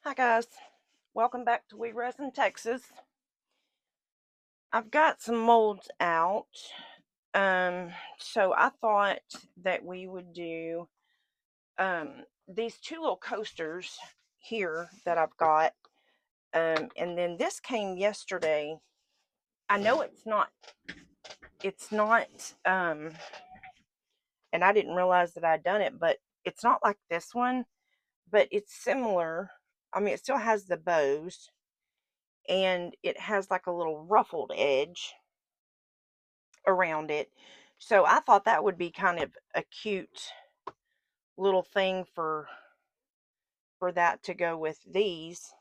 Hi guys, welcome back to We Resin, Texas. I've got some molds out, so I thought that we would do these two little coasters here that I've got, and then this came yesterday. I know it's not, and I didn't realize that I'd done it, but it's not like this one, but it's similar. I mean, it still has the bows and it has like a little ruffled edge around it. So I thought that would be kind of a cute little thing for that to go with these.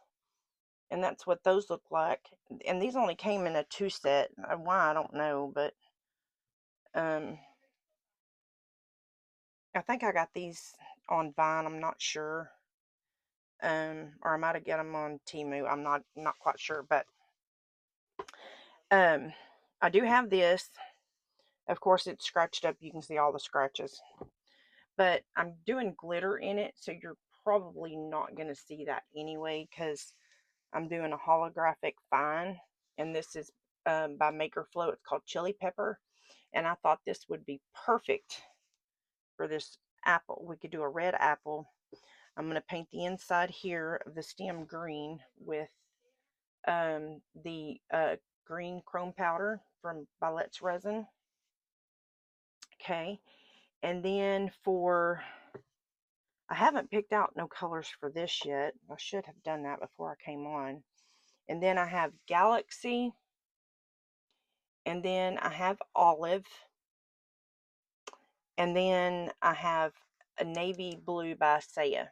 And that's what those look like. And these only came in a 2 set. Why, I don't know, but um I think I got these on Vine, I'm not sure. Or I might have got them on Temu. I'm not quite sure, but um I do have this. Of course it's scratched up. You can see all the scratches. But I'm doing glitter in it, so you're probably not going to see that anyway because I'm doing a holographic fine, and this is by Maker Flow. It's called Chili Pepper, and I thought this would be perfect for this apple. We could do a red apple. I'm going to paint the inside here of the stem green with the green chrome powder from Let's Resin. Okay, and then I haven't picked out no colors for this yet. I should have done that before I came on. And then I have Galaxy. And then I have Olive. And then I have a Navy Blue by Saya.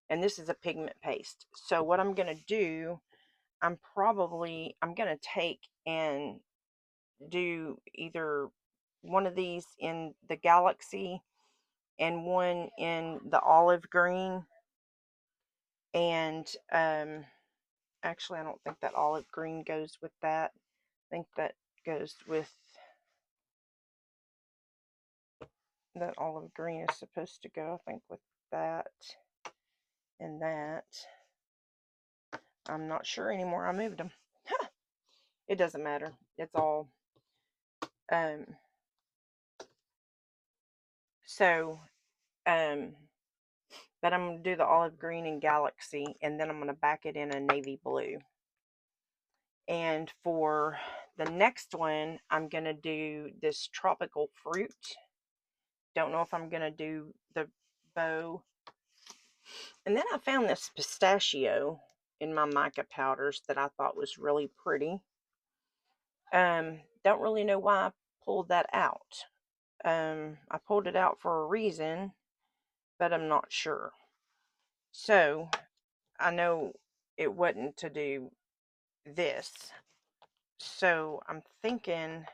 And this is a pigment paste. So what I'm going to do, I'm going to take and do either one of these in the Galaxy and one in the olive green. And actually, I don't think that olive green goes with that. I think that goes with, that olive green is supposed to go, I think, with that and that. I'm not sure anymore. I moved them. It doesn't matter. It's all, um, so, um, but I'm going to do the olive green and Galaxy, and then I'm going to back it in a navy blue. And for the next one, I'm going to do this tropical fruit. Don't know if I'm going to do the bow. And then I found this pistachio in my mica powders that I thought was really pretty. Don't really know why I pulled that out. I pulled it out for a reason, but I'm not sure. So I know it wasn't to do this. So I'm thinking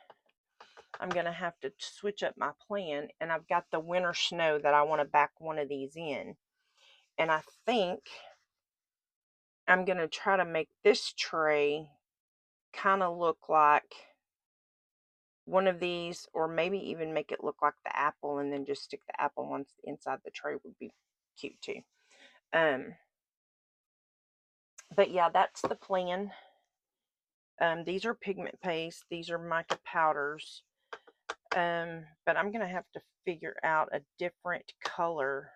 I'm going to have to switch up my plan. And I've got the winter snow that I want to back one of these in. And I think I'm going to try to make this tray kind of look like one of these, or maybe even make it look like the apple and then just stick the apple on inside the tray would be cute too. But yeah, that's the plan. These are pigment paste. These are mica powders. But I'm going to have to figure out a different color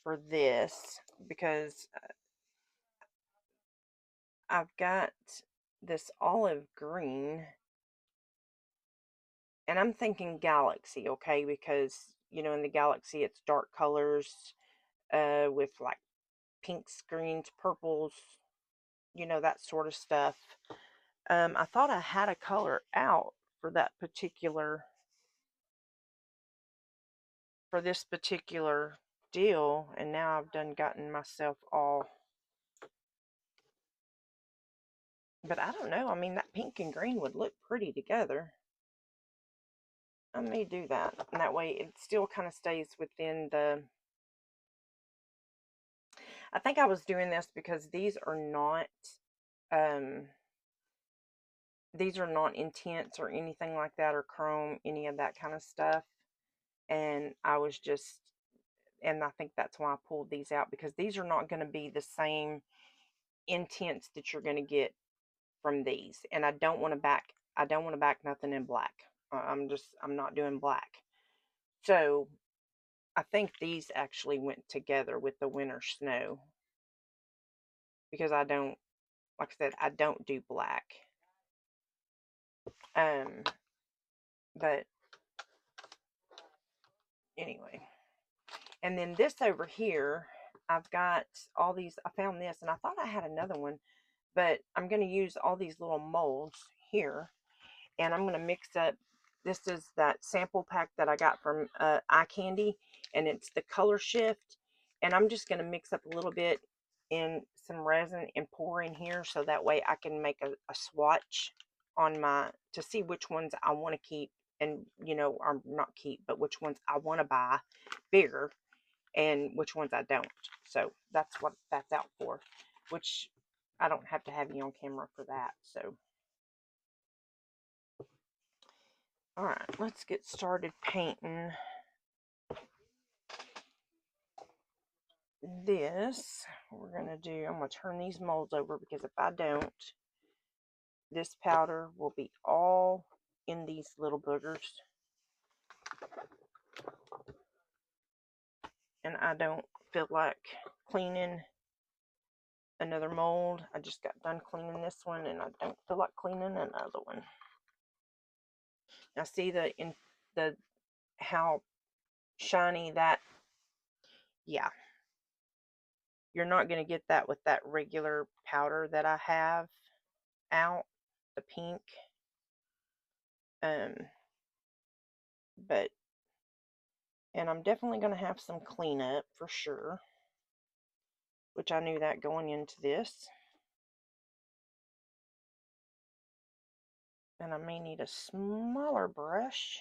for this because I've got this olive green and I'm thinking Galaxy, okay, because in the Galaxy it's dark colors with like pinks, greens, purples, that sort of stuff. I thought I had a color out for this particular deal, and now I've gotten myself all, but I don't know. I mean, that pink and green would look pretty together. I may do that, and that way it still kind of stays within the, I think I was doing this because um, these are not intense or anything like that, or chrome, any of that kind of stuff. And I was just And I think that's why I pulled these out, because these are not going to be the same intense that you're going to get from these. And I don't want to back nothing in black. I'm not doing black. So I think these actually went together with the winter snow, because I don't, like I said, I don't do black. But anyway, and then this over here, I've got all these. I found this, and I thought I had another one, but I'm going to use all these little molds here, and I'm going to mix up. This is that sample pack that I got from Eye Candy, and it's the color shift, and I'm just going to mix up a little bit in some resin and pour in here, so that way I can make a swatch on my, to see which ones I want to keep, and or not keep, but which ones I want to buy bigger and which ones I don't. So that's what that's out for, which I don't have to have you on camera for that. So all right, let's get started painting this. We're gonna do, I'm gonna turn these molds over, because if I don't, this powder will be all in these little boogers, and I don't feel like cleaning another mold. I just got done cleaning this one, and I don't feel like cleaning another one. Now see the how shiny that, yeah, you're not going to get that with that regular powder that I have out, the pink. But, and I'm definitely going to have some cleanup for sure, which I knew that going into this. And I may need a smaller brush.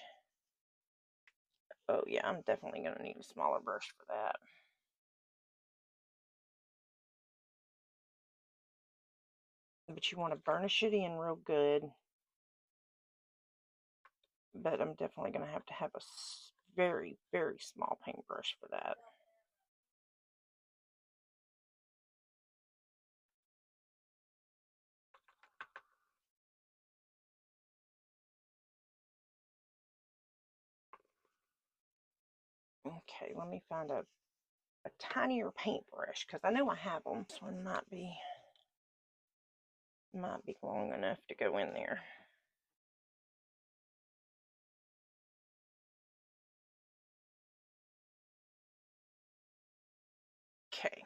Oh yeah, I'm definitely going to need a smaller brush for that. But you want to burnish it in real good. But I'm definitely going to have a very, very small paintbrush for that. Okay, let me find a tinier paintbrush, because I know I have them. This one might be long enough to go in there. Okay,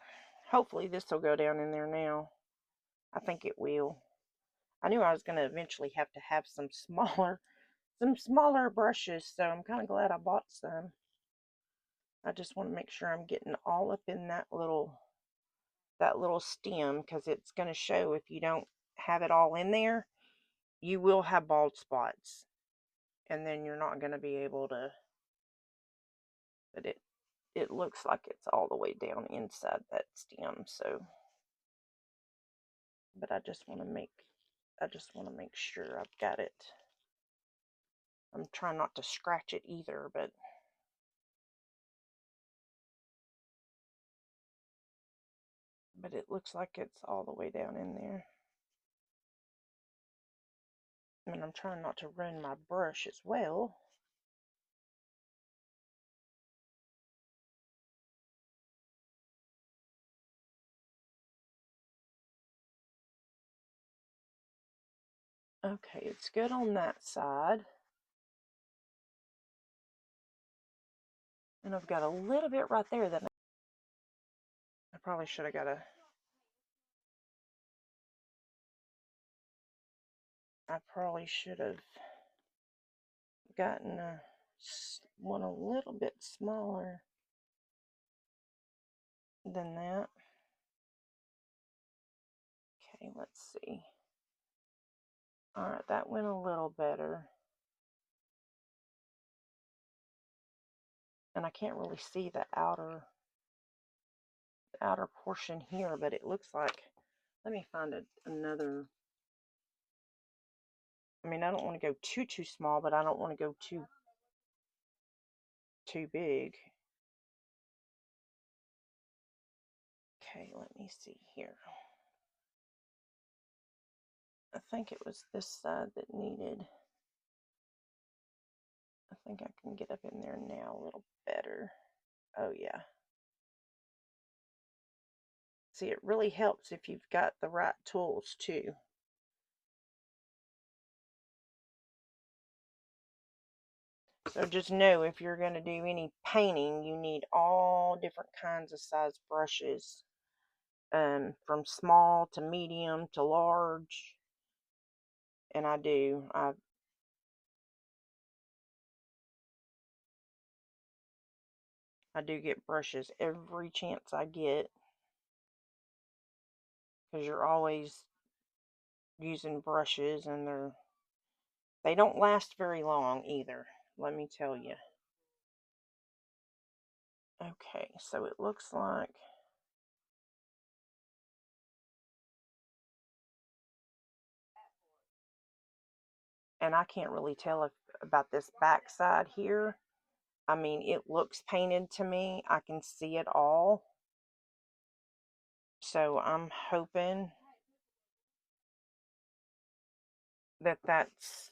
hopefully this will go down in there now. I think it will. I knew I was going to eventually have to have some smaller brushes, so I'm kind of glad I bought some. I just want to make sure I'm getting all up in that little stem, because it's going to show if you don't have it all in there. You will have bald spots, and then you're not going to be able to. But it looks like it's all the way down inside that stem, so, but I just want to make sure I've got it. I'm trying not to scratch it either, but it looks like it's all the way down in there. And I'm trying not to run my brush as well. Okay, it's good on that side. And I've got a little bit right there that I probably should have gotten one a little bit smaller than that. Okay, let's see. Alright, that went a little better. And I can't really see the outer portion here, but it looks like, let me find another. I mean, I don't want to go too small, but I don't want to go too big. Okay, let me see here. I think it was this side that needed. I think I can get up in there now a little better. Oh yeah. See, it really helps if you've got the right tools too. So just know if you're going to do any painting, you need all different kinds of size brushes, from small to medium to large. And I do. I do get brushes every chance I get, because you're always using brushes, and they don't last very long either, let me tell you. Okay, so it looks like and I can't really tell about this back side here. I mean, it looks painted to me. I can see it all. So I'm hoping that that's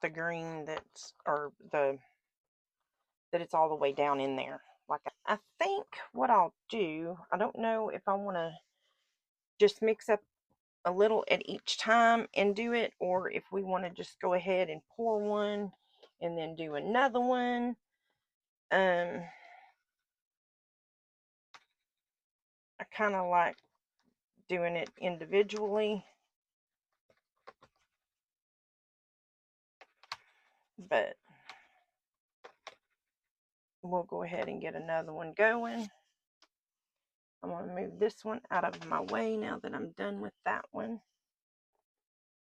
the green that it's all the way down in there. Like, I think what I'll do, I don't know if I want to just mix up a little at each time and do it, or if we want to just go ahead and pour one and then do another one. I kind of like doing it individually, but we'll go ahead and get another one going. I'm going to move this one out of my way now that I'm done with that one.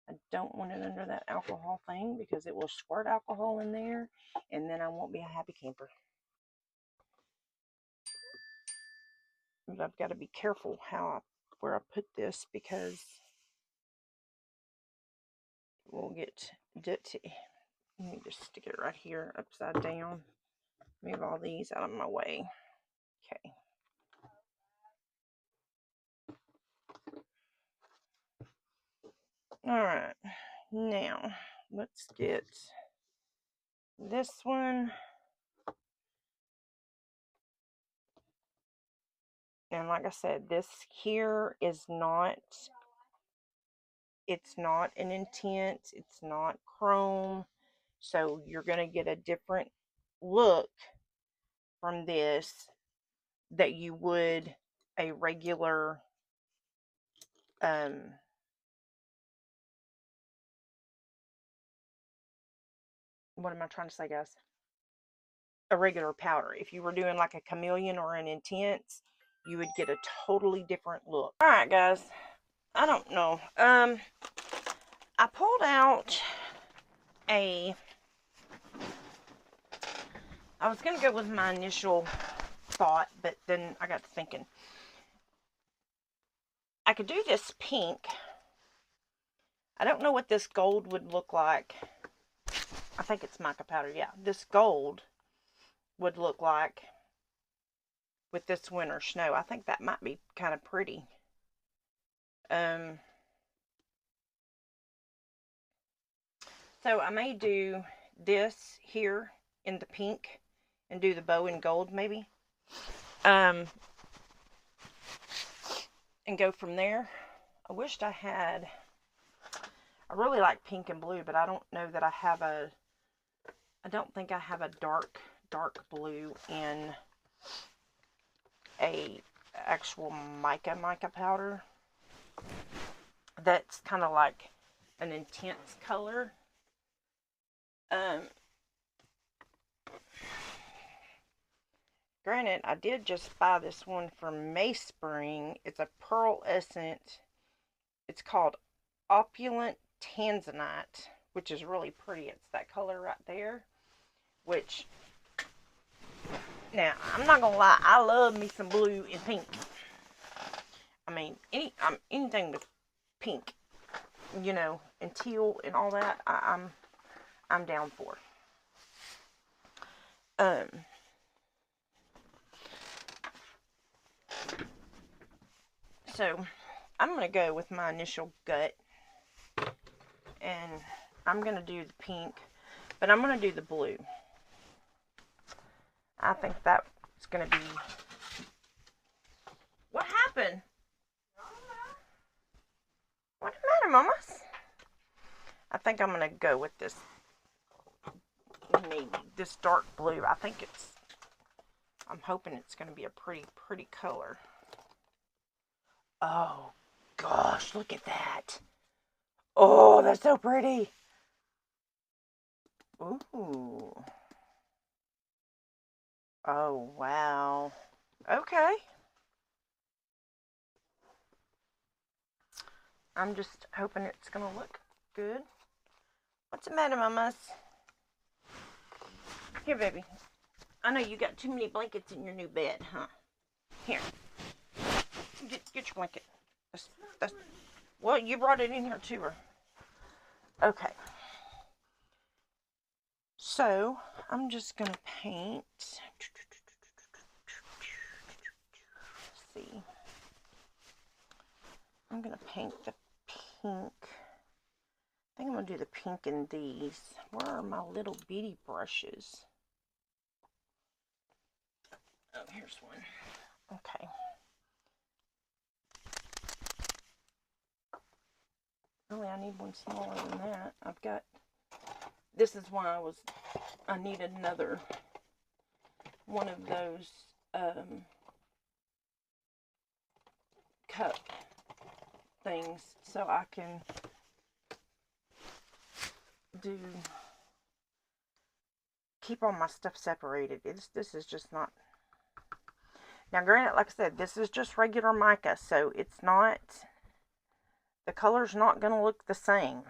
I don't want it under that alcohol thing because it will squirt alcohol in there, and then I won't be a happy camper. But I've got to be careful where I put this, because it will get dirty. Let me just stick it right here upside down. Move all these out of my way. Okay. All right. Now, let's get this one. And like I said, this here is not, it's not an intense, it's not chrome. So you're going to get a different look from this that you would a regular, what am I trying to say, guys? A regular powder. If you were doing like a chameleon or an intense, you would get a totally different look. All right, guys. I don't know. I pulled out I was going to go with my initial thought, but then I got to thinking. I could do this pink. I don't know what this gold would look like. I think it's mica powder. Yeah, this gold would look like with this winter snow. I think that might be kind of pretty. So I may do this here in the pink and do the bow in gold maybe. And go from there. I wished I had, I really like pink and blue, but I don't know that I have I don't think I have a dark blue in a actual mica powder that's kind of like an intense color. Granted, I did just buy this one from Mayspring. It's a pearl essence. It's called Opulent Tanzanite, which is really pretty. It's that color right there, which, now, I'm not gonna lie, I love me some blue and pink. I mean, anything with pink, you know, and teal and all that, I'm down for. So I'm going to go with my initial gut, and I'm going to do the pink, but I'm going to do the blue. I think that's going to be... What happened? What's the matter, Mamas? I think I'm going to go with this, maybe this dark blue. I'm hoping it's going to be a pretty color. Oh, gosh, look at that. Oh, that's so pretty. Ooh. Oh, wow. Okay. I'm just hoping it's going to look good. What's the matter, Mamas? Here, baby. I know you got too many blankets in your new bed, huh? Here. Get your blanket. Well, you brought it in here to her. Okay. So, I'm just going to paint. Let's see. I'm going to paint the pink. I think I'm going to do the pink in these. Where are my little bitty brushes? Oh, here's one. Okay. Really, I need one smaller than that. This is why I needed another one of those cup things so I can keep all my stuff separated. This is just not... Now, granted, like I said, this is just regular mica, so it's not... The color's not going to look the same.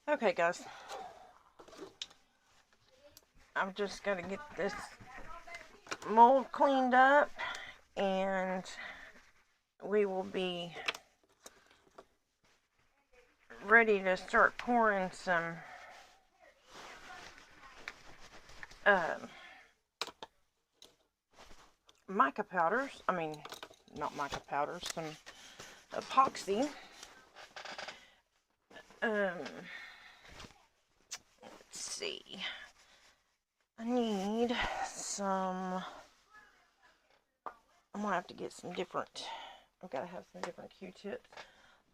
Okay, guys. I'm just going to get this mold cleaned up, and we will be ready to start pouring some mica powders. I mean, not mica powders, some epoxy. Let's see. I need some. I'm gonna have to get some different. I've got to have some different Q-tips.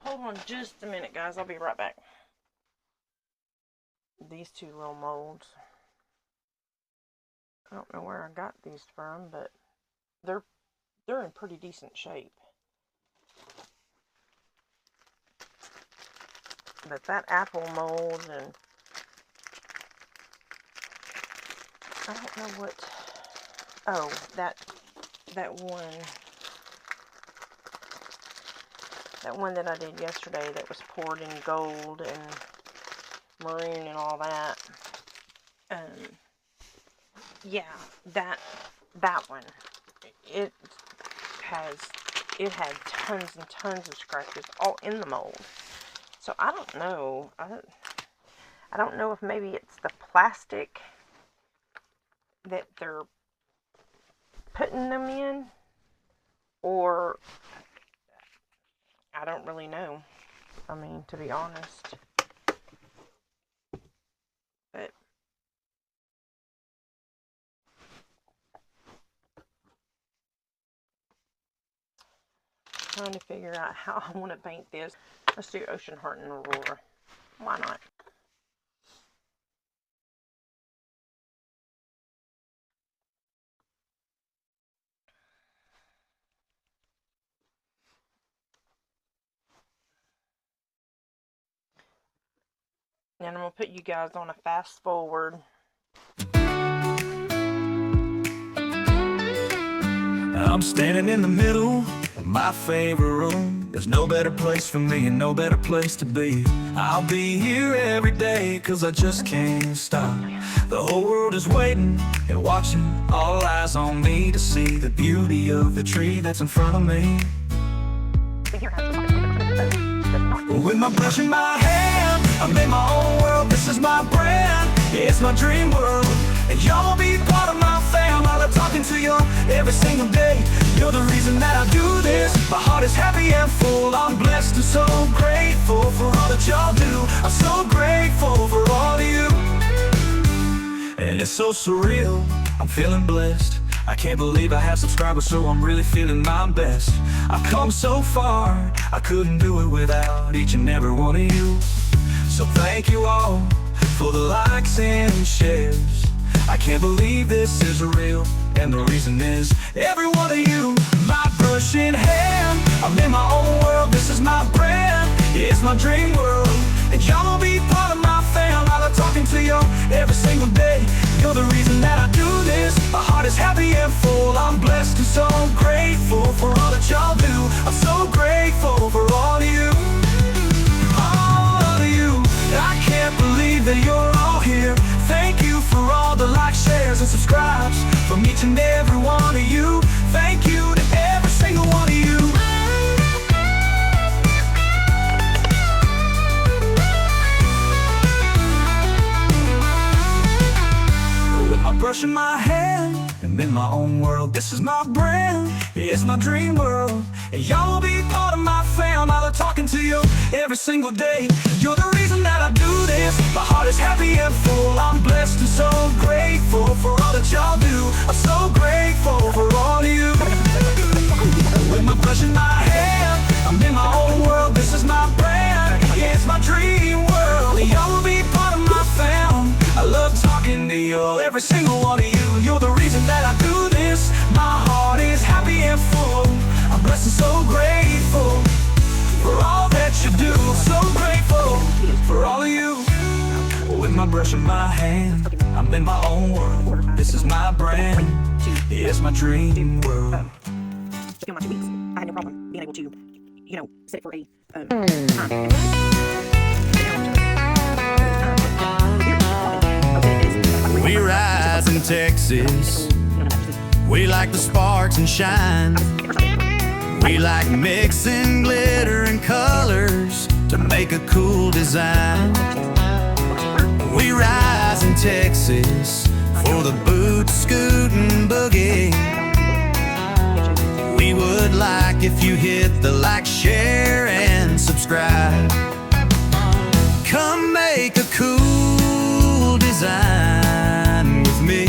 Hold on just a minute, guys. I'll be right back. These two little molds. I don't know where I got these from, but they're in pretty decent shape. But that apple mold, and I don't know what. Oh, that one that I did yesterday that was poured in gold and maroon and all that. Yeah, that one. It had tons and tons of scratches all in the mold. So I don't know. I don't know if maybe it's the plastic that they're putting them in, or I don't really know. I mean, to be honest. But trying to figure out how I want to paint this. Let's do Ocean Heart and Aurora. Why not? And I'm going to put you guys on a fast forward. I'm standing in the middle of my favorite room. There's no better place for me and no better place to be. I'll be here every day, cause I just can't stop. The whole world is waiting and watching, all eyes on me to see the beauty of the tree that's in front of me. With my brush in my hand, I'm in my own world, this is my brand. It's my dream world, and y'all will be part of my fam. I love talking to you every single day. You're the reason that I do this. My heart is happy and full. I'm blessed and so grateful for all that y'all do. I'm so grateful for all of you. And it's so surreal, I'm feeling blessed. I can't believe I have subscribers, so I'm really feeling my best. I've come so far, I couldn't do it without each and every one of you. So thank you all for the likes and shares. I can't believe this is real, and the reason is every one of you. My brush in hand, I'm in my own world, this is my brand. It's my dream world, and y'all will be part of my fam. I love talking to you every single day. You're the reason that I do this. My heart is happy and full. I'm blessed and so grateful for all that y'all do. I'm so grateful for all of you. All of you. I can't believe that you're all here. Thank you for all the likes, shares, and subscribes from each and every one of you. Thank you to every single one of you. Brush in my hand, I'm in my own world, this is my brand. It's my dream world, and y'all will be part of my fam. I love talking to you every single day. You're the reason that I do this. My heart is happy and full. I'm blessed and so grateful for all that y'all do. I'm so grateful for all of you. With my brush in my hand, I'm in my own world, this is my brand. Yeah, it's my dream world, and y'all will be part of my fam. I love talking to you, every single one of you. You're the reason that I do this. My heart is happy and full. I'm blessed and so grateful for all that you do. So grateful for all of you. With my brush in my hand, I'm in my own world. This is my brand. It's my dream world. To film my 2 weeks, I had no problem being able to, set it for a time. in Texas. We like the sparks and shine. We like mixing glitter and colors to make a cool design. We rise in Texas for the boot, scoot, and boogie. We would like if you hit the like, share, and subscribe. Come make a cool design with me.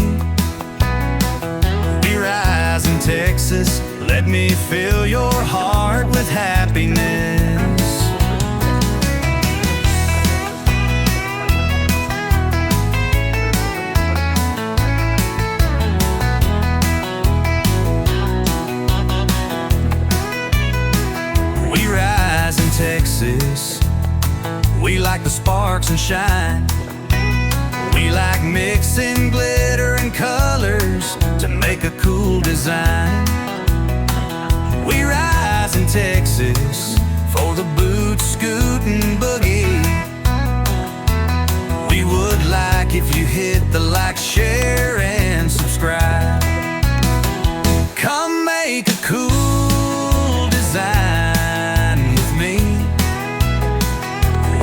We rise in Texas. Let me fill your heart with happiness. We rise in Texas. We like the sparks and shine. We like mixing glitter and colors to make a cool design. We rise in Texas for the boot, scoot, and boogie. We would like if you hit the like, share, and subscribe. Come make a cool design with me.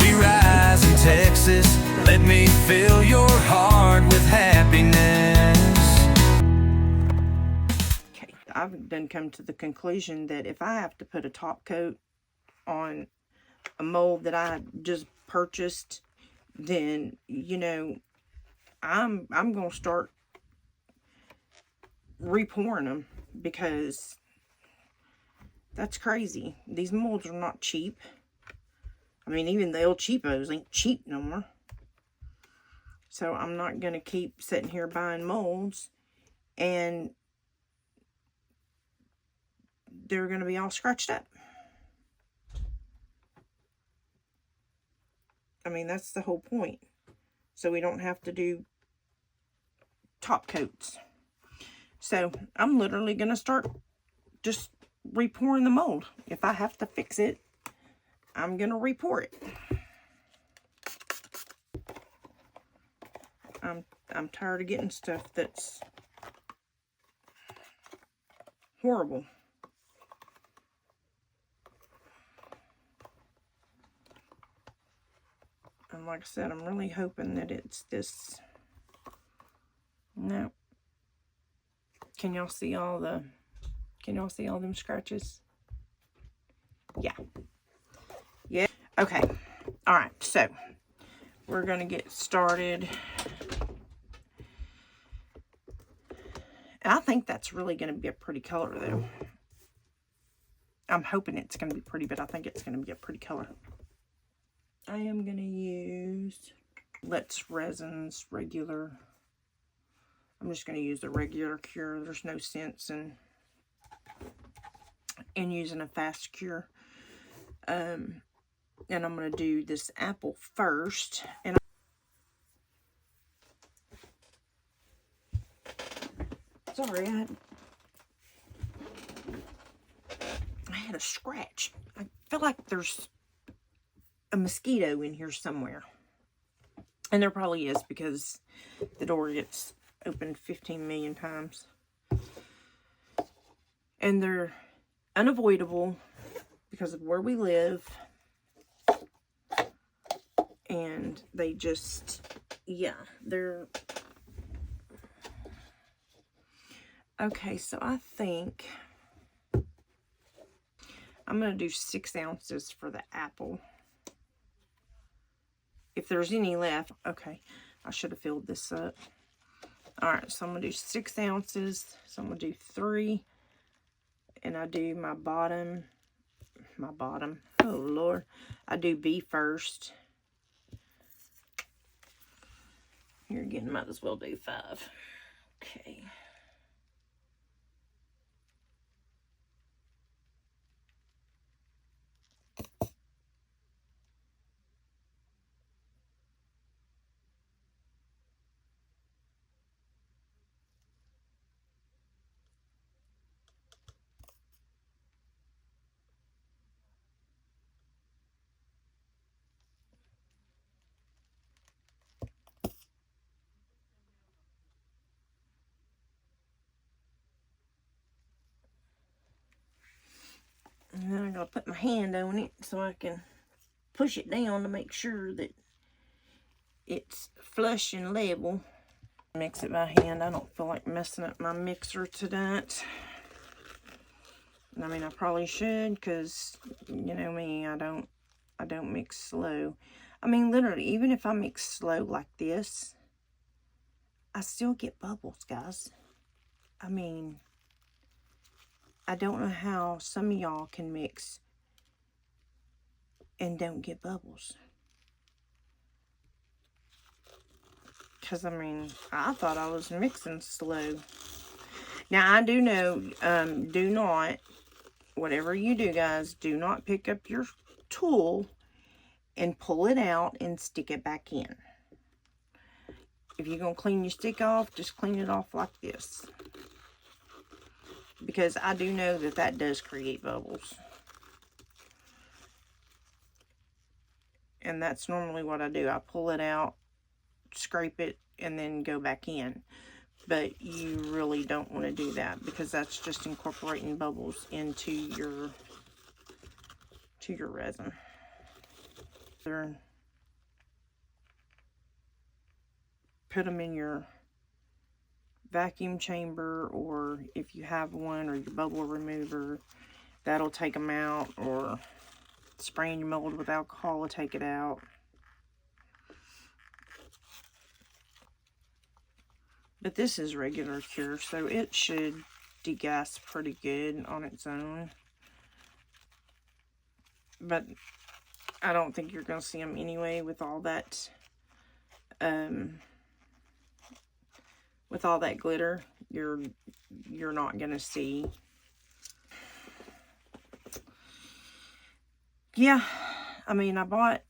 We rise in Texas. Let me fill your heart with happiness. I've done come to the conclusion that if I have to put a top coat on a mold that I just purchased, then, you know, I'm going to start repouring them, because that's crazy. These molds are not cheap. I mean, even the old cheapos ain't cheap no more. So I'm not going to keep sitting here buying molds and they're going to be all scratched up. I mean, that's the whole point. So we don't have to do top coats. So I'm literally going to start just repouring the mold. If I have to fix it, I'm going to repour it. I'm tired of getting stuff that's horrible. And like I said, I'm really hoping that it's this. No. Can y'all see all them scratches? Yeah. Yeah. Okay. All right. So we're going to get started. And I think that's really going to be a pretty color, though. I'm hoping it's going to be pretty, but I think it's going to be a pretty color. I am going to use Let's Resins regular. I'm just going to use the regular cure. There's no sense in using a fast cure. And I'm going to do this apple first. And sorry, I had a scratch. I feel like there's a mosquito in here somewhere. And there probably is, because the door gets opened 15 million times. And they're unavoidable because of where we live. And they just, yeah, they're... Okay, so I think I'm going to do 6 ounces for the apple. If there's any left. Okay, I should have filled this up. Alright, so I'm going to do 6 ounces. So I'm going to do 3. And I do my bottom. Oh, Lord. I do B first. Here again, might as well do 5. Okay. I gotta put my hand on it so I can push it down to make sure that it's flush and level. Mix it by hand. I don't feel like messing up my mixer tonight. I mean, I probably should, because you know me, I don't mix slow. I mean, literally, even if I mix slow like this, I still get bubbles, guys. I mean, I don't know how some of y'all can mix and don't get bubbles. Because, I mean, I thought I was mixing slow. Now, I do know, do not, whatever you do, guys, do not pick up your tool and pull it out and stick it back in. If you're going to clean your stick off, just clean it off like this. Because I do know that that does create bubbles. And that's normally what I do. I pull it out, scrape it, and then go back in. But you really don't want to do that, because that's just incorporating bubbles into your resin. Put them in your vacuum chamber, or if you have one, or your bubble remover, that'll take them out, or spraying your mold with alcohol will take it out. But this is regular cure, so it should degas pretty good on its own. But I don't think you're going to see them anyway with all that, glitter. You're not going to see. Yeah, I mean, I bought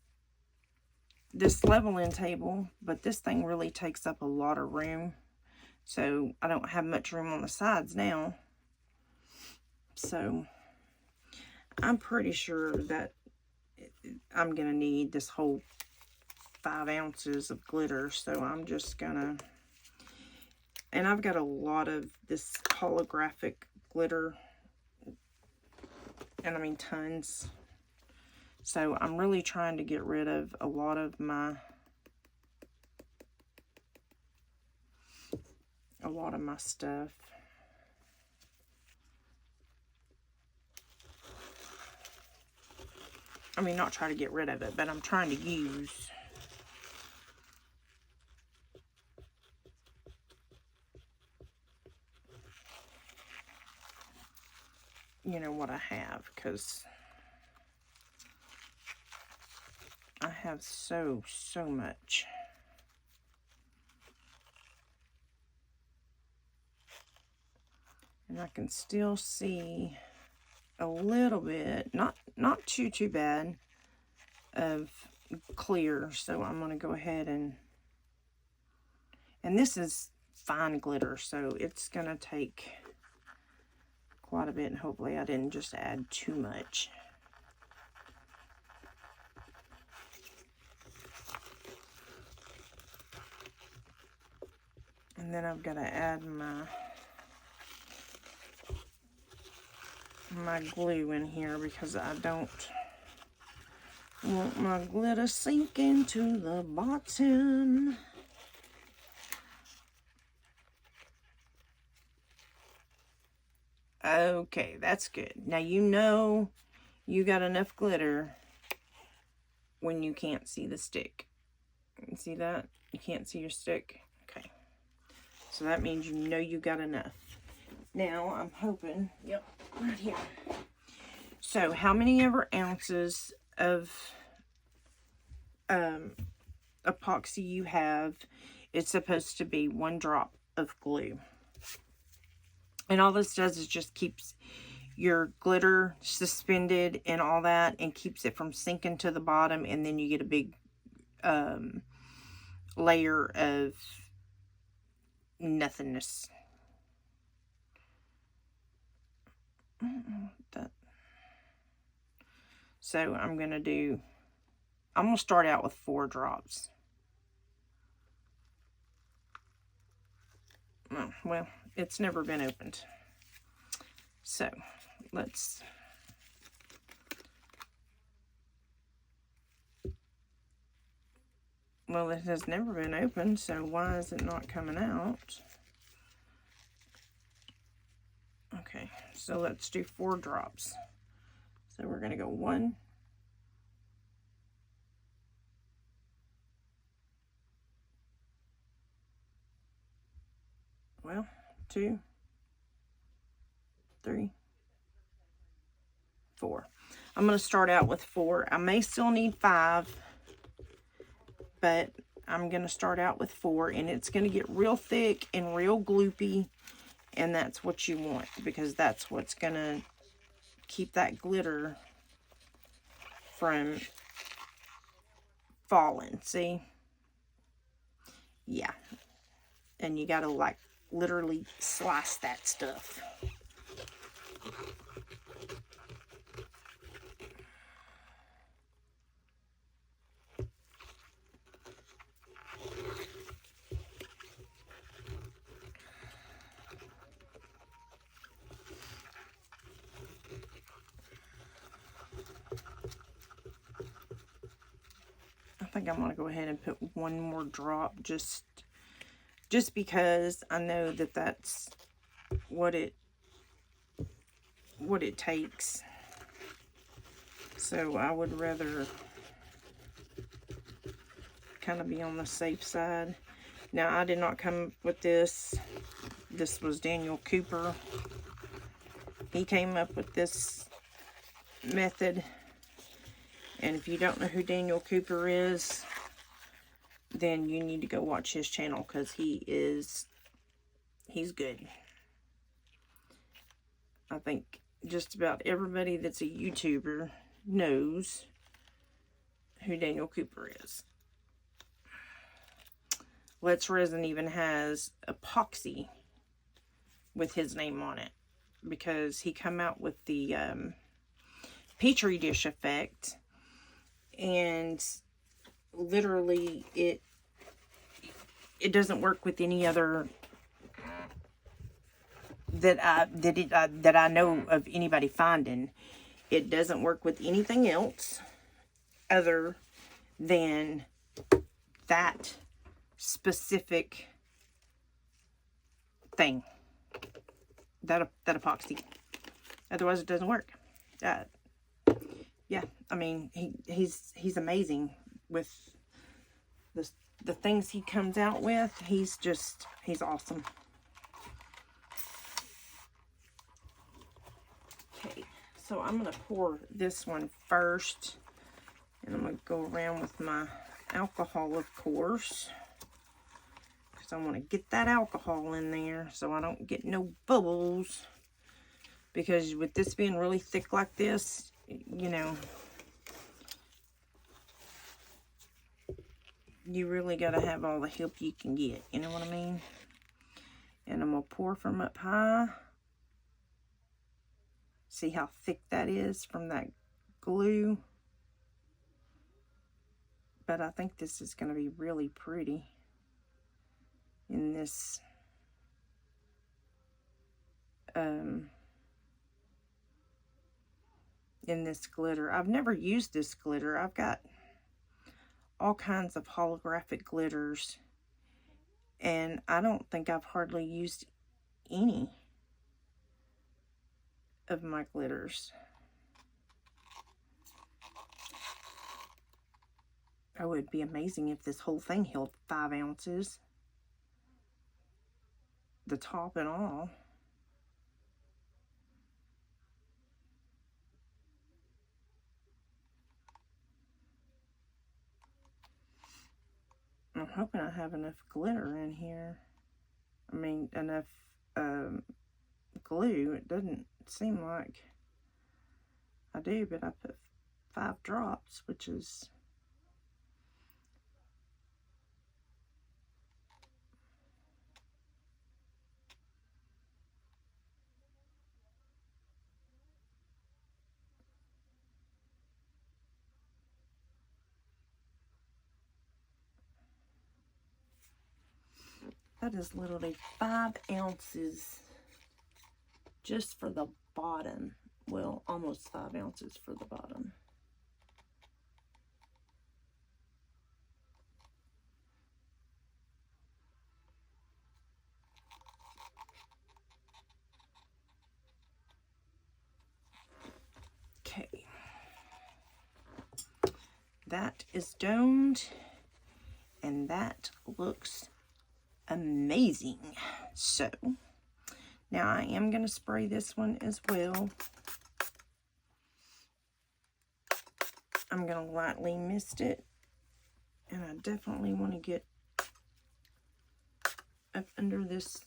this leveling table, but this thing really takes up a lot of room. So I don't have much room on the sides now. So I'm pretty sure that I'm going to need this whole 5 ounces of glitter. So I'm just going to, and I've got a lot of this holographic glitter. And I mean tons. So I'm really trying to get rid of a lot of my stuff. I mean, not try to get rid of it, but I'm trying to use what I have, because I have so much. And I can still see a little bit, not too bad, of clear. So I'm going to go ahead and this is fine glitter, so it's going to take quite a bit, and hopefully I didn't just add too much. And then I've got to add my glue in here, because I don't want my glitter sinking to the bottom. Okay, that's good. Now you got enough glitter when you can't see the stick. You see that? You can't see your stick? Okay. So that means you got enough. Now I'm hoping, yep, right here. So how many ever ounces of epoxy you have, it's supposed to be 1 drop of glue. And all this does is just keeps your glitter suspended and all that, and keeps it from sinking to the bottom, and then you get a big layer of nothingness. So I'm going to start out with 4 drops. Oh, well, it's never been opened. So let's Well, it has never been opened, so why is it not coming out? Okay, so let's do 4 drops. So we're going to go 1, well, 2, 3, 4. I'm going to start out with 4. I may still need 5, but I'm going to start out with 4, and it's going to get real thick and real gloopy, and that's what you want, because that's what's going to keep that glitter from falling. See? Yeah. And you got to, like, literally slice that stuff. I think I'm going to go ahead and put 1 more drop just because I know that that's what it takes. So I would rather kind of be on the safe side. Now, I did not come up with this. This was Daniel Cooper. He came up with this method. And if you don't know who Daniel Cooper is, then you need to go watch his channel, because he's good. I think just about everybody that's a YouTuber knows who Daniel Cooper is. Let's Resin even has epoxy with his name on it, because he come out with the Petri dish effect, and literally it doesn't work with any other that I know of anybody finding. It doesn't work with anything else other than that specific thing, that epoxy. Otherwise, it doesn't work. Yeah, I mean, he's amazing with the things he comes out with. He's awesome. Okay, so I'm going to pour this one first, and I'm going to go around with my alcohol, of course, because I want to get that alcohol in there so I don't get no bubbles, because with this being really thick like this, you know, you really got to have all the help you can get, you know what I mean? And I'm going to pour from up high. See how thick that is from that glue? But I think this is going to be really pretty in this glitter. I've never used this glitter. I've got all kinds of holographic glitters, and I don't think I've hardly used any of my glitters. Oh, it'd be amazing if this whole thing held 5 ounces. The top and all. I'm hoping I have enough glitter in here. I mean, enough glue. It doesn't seem like I do, but I put 5 drops, which is that is literally 5 ounces just for the bottom. Well, almost 5 ounces for the bottom. that is domed, and that looks amazing. So now I am going to spray this one as well. I'm going to lightly mist it, and I definitely want to get up under this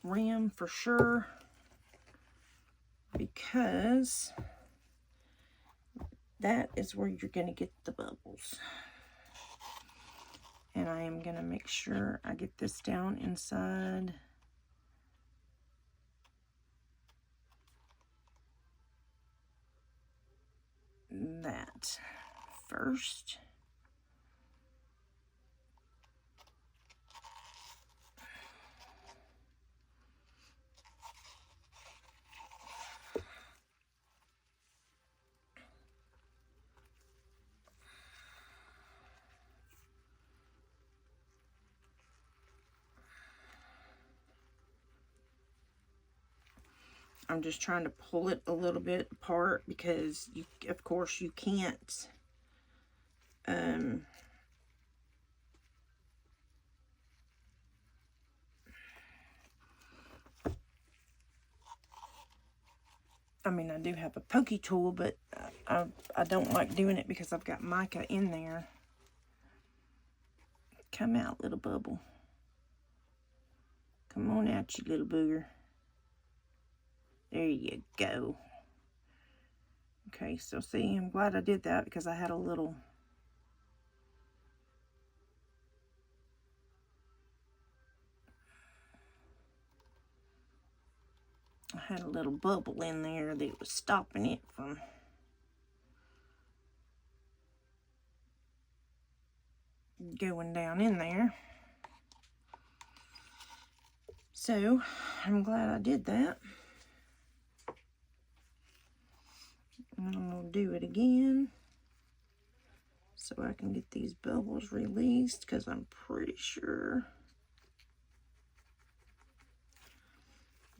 rim for sure, because that is where you're going to get the bubbles. And I am going to make sure I get this down inside that first. I'm just trying to pull it a little bit apart because, of course, you can't I mean, I do have a pokey tool, but I don't like doing it because I've got mica in there. Come out, little bubble. Come on out, you little booger. There you go. Okay, so see, I'm glad I did that because I had a little bubble in there that was stopping it from going down in there. So I'm glad I did that. And I'm going to do it again so I can get these bubbles released, because I'm pretty sure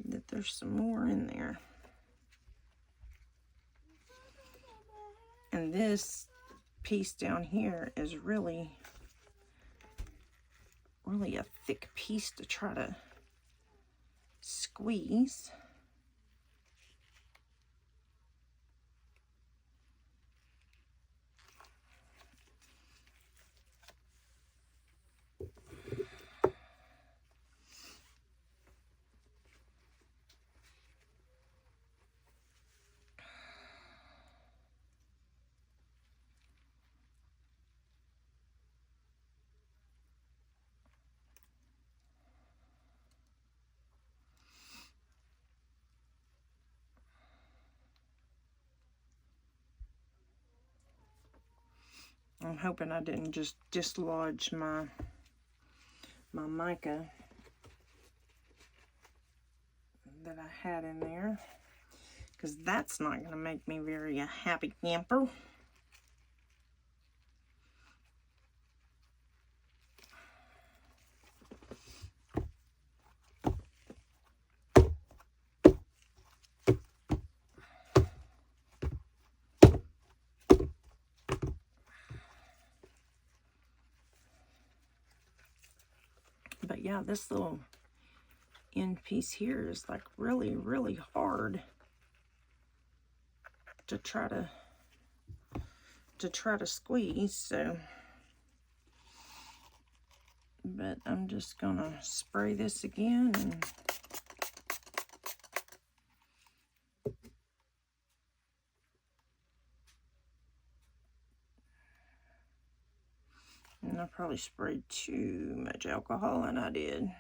that there's some more in there. And this piece down here is really a thick piece to try to squeeze. I'm hoping I didn't just dislodge my mica that I had in there, because that's not going to make me very a happy camper. But yeah, this little end piece here is like really, really hard to try to squeeze. So, but I'm just gonna spray this again and I probably sprayed too much alcohol, and I did.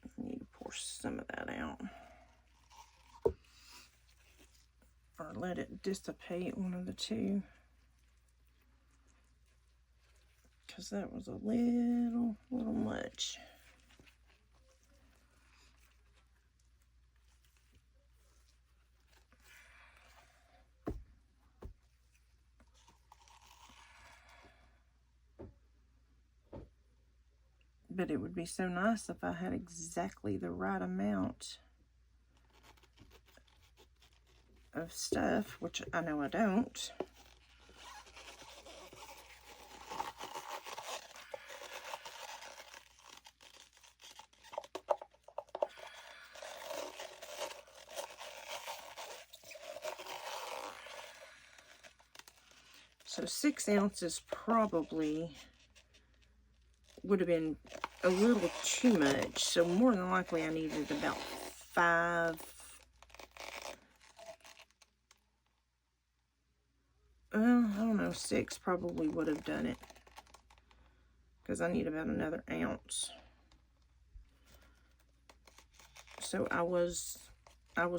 I need to pour some of that out, or let it dissipate, one of the two, because that was a little much. But it would be so nice if I had exactly the right amount of stuff, which I know I don't. So 6 ounces probably would have been a little too much. So more than likely I needed about 5. I don't know, 6 probably would have done it. Because I need about another ounce. So I was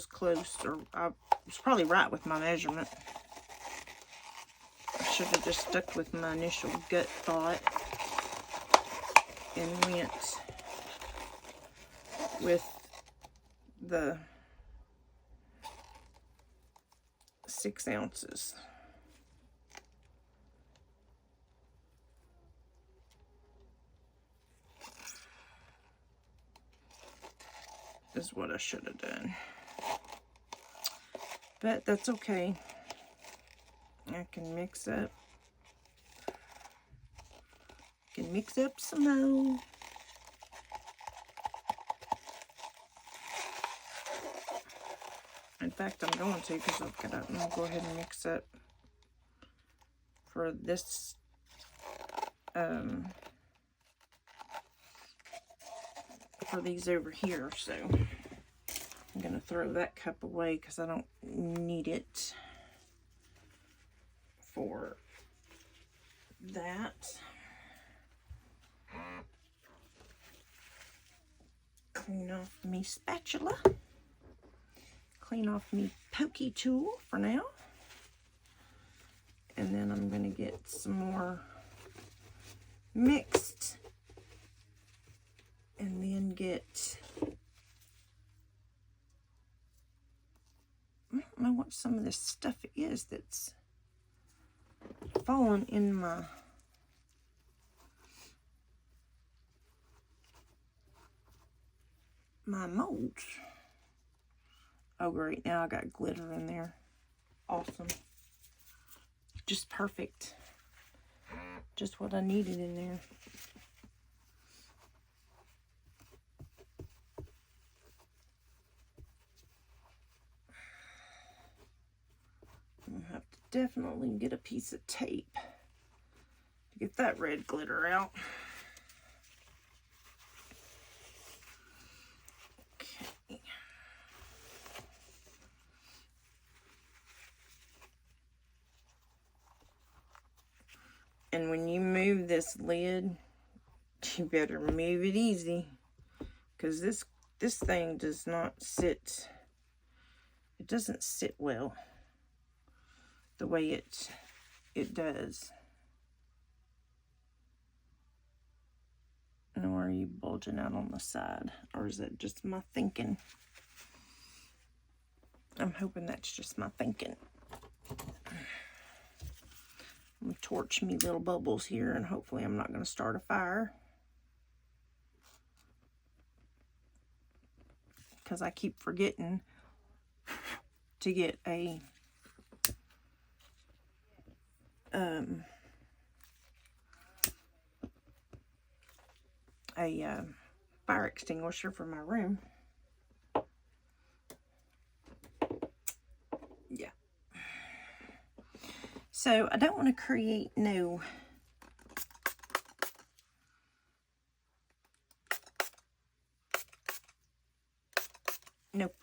close, or I was probably right with my measurement. I should have just stuck with my initial gut thought and went with the 6 ounces. Is what I should have done. But that's okay. I can mix up. Some more. In fact, I'm going to, because I'm gonna go ahead and mix up for this for these over here. So I'm gonna throw that cup away because I don't need it for that. Clean off me spatula. Clean off me pokey tool for now. And then I'm gonna get some more mixed. And then get, I don't know what some of this stuff is that's fallen in my molds. Oh great, now I got glitter in there. Awesome. Just perfect. Just what I needed in there. I'll have to definitely get a piece of tape to get that red glitter out. Okay. And when you move this lid, you better move it easy, because this thing does not sit. It doesn't sit well the way it does. Nor are you bulging out on the side, or is that just my thinking? I'm hoping that's just my thinking. I'm gonna torch me little bubbles here, and hopefully I'm not gonna start a fire, because I keep forgetting to get a fire extinguisher for my room. Yeah. So I don't want to create no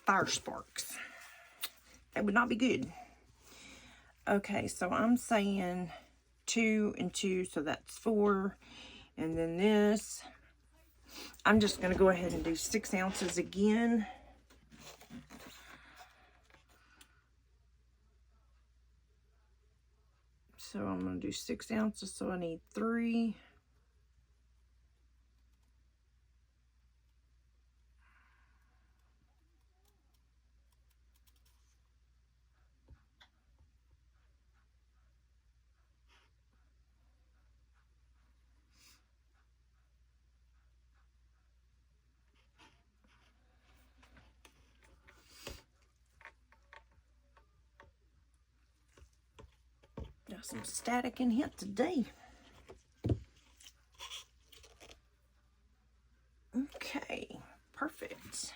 fire sparks. That would not be good. Okay, so I'm saying 2 and 2, so that's 4. And then this, I'm just going to go ahead and do 6 ounces again. So I'm going to do 6 ounces, so I need 3. Got some static in here today. Okay, perfect.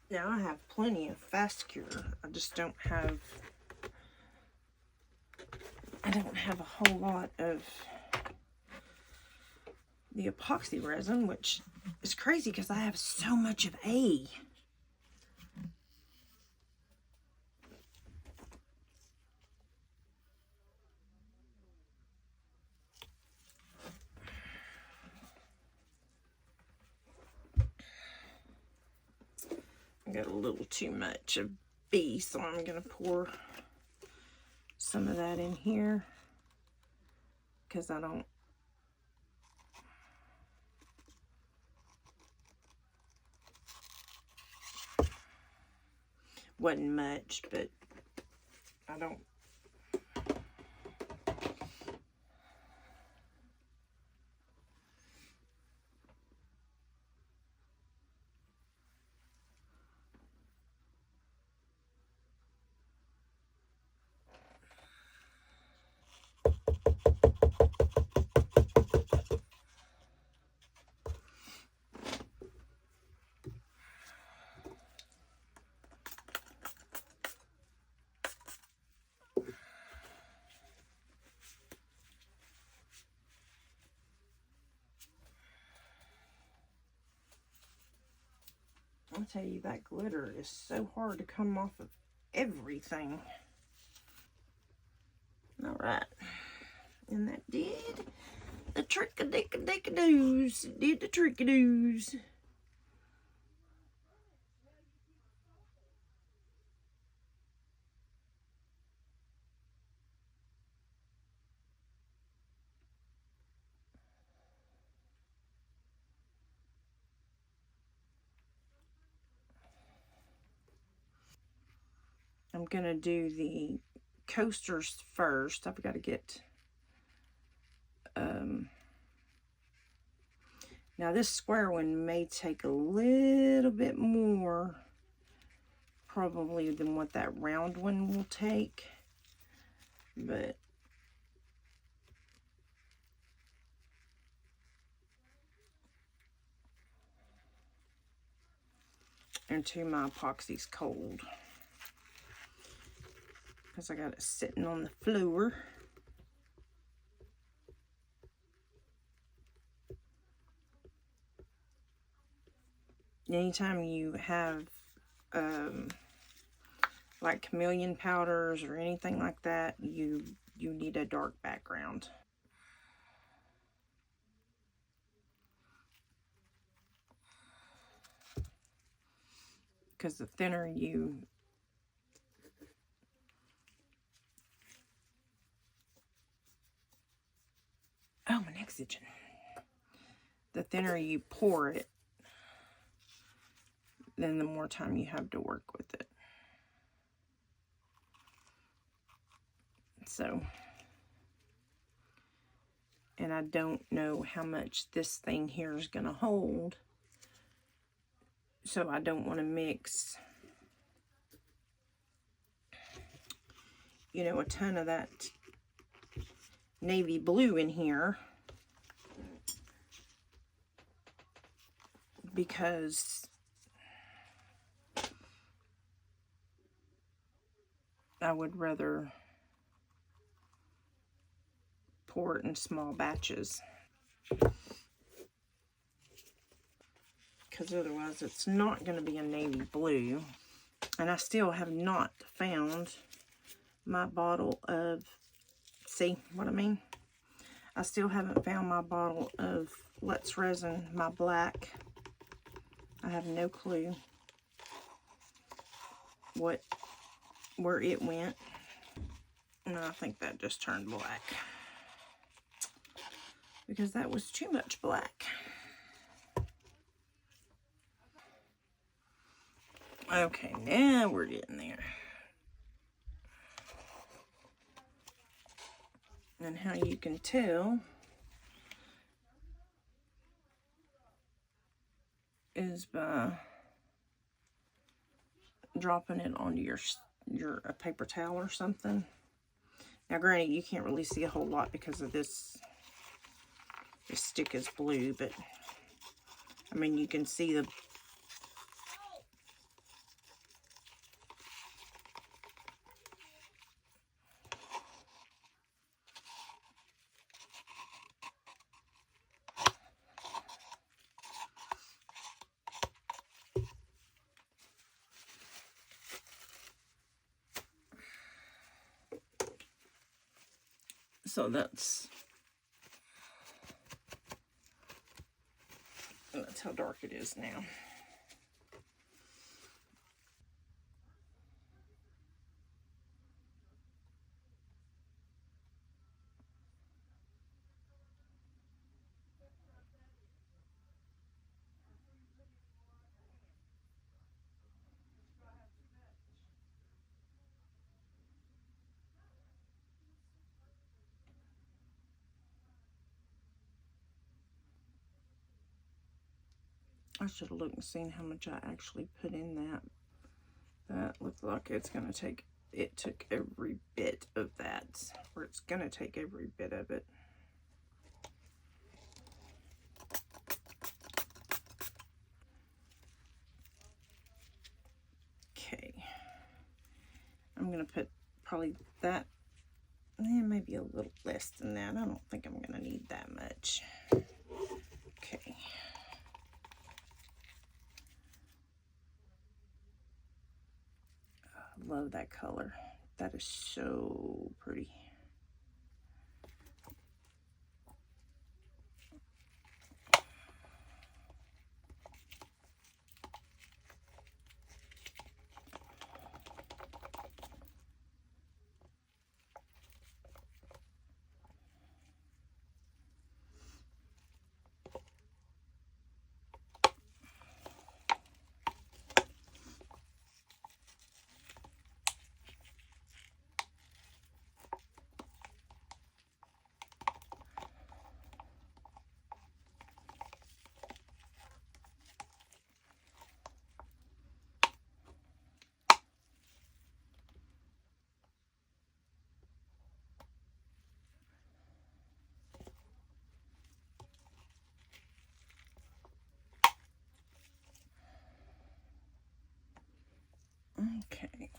Now I have plenty of fast cure. I just don't have a whole lot of the epoxy resin, which is crazy because I have so much of A. I got a little too much of B, so I'm going to pour some of that in here because I don't. Wasn't much, but I don't. I'll tell you, that glitter is so hard to come off of everything. All right, and that did the trick-a-dick-a-dick-a-doos. Did the trick-a-doos. I'm gonna do the coasters first. I've got to get now this square one may take a little bit more probably than what that round one will take, but until my epoxy's cold, because I got it sitting on the floor. Anytime you have like chameleon powders or anything like that, you need a dark background. Because the thinner you oh, my neck's itching. The thinner you pour it, then the more time you have to work with it. So, and I don't know how much this thing here is going to hold, so I don't want to mix, you know, a ton of that navy blue in here, because I would rather pour it in small batches, because otherwise it's not going to be a navy blue. And I still have not found my bottle of, see what I mean? I still haven't found my bottle of Let's Resin, my black. I have no clue where it went. And I think that just turned black, because that was too much black. Okay, now we're getting there. And how you can tell is by dropping it onto your a paper towel or something. Now granted, you can't really see a whole lot because of this stick is blue, but I mean, you can see So that's how dark it is now. I should have looked and seen how much I actually put in that. That looked like it's going to take, it took every bit of that, or it's going to take every bit of it. Okay. I'm going to put probably that, maybe a little less than that. I don't think I'm going to need that much. Okay. I love that color. That is so pretty. Okay,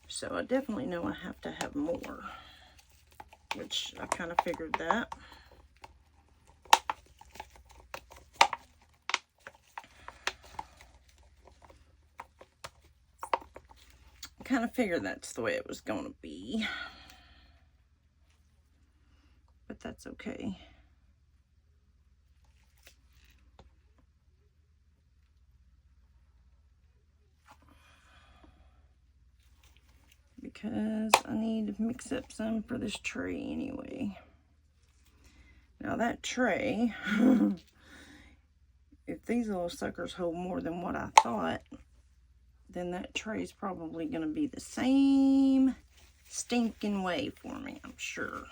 so I definitely know I have to have more, which I kind of figured that. I kind of figured that's the way it was going to be, but that's okay. Because I need to mix up some for this tray anyway. Now that tray, if these little suckers hold more than what I thought, then that tray is probably going to be the same stinking way for me, I'm sure.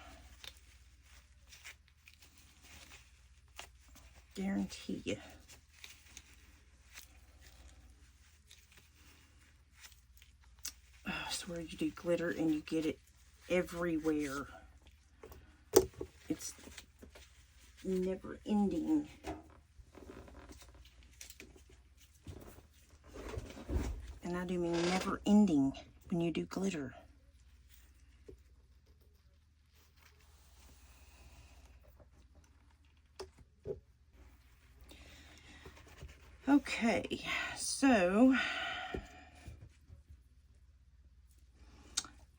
Guarantee you. I swear you do glitter and you get it everywhere. It's never ending. And I do mean never ending when you do glitter. Okay, so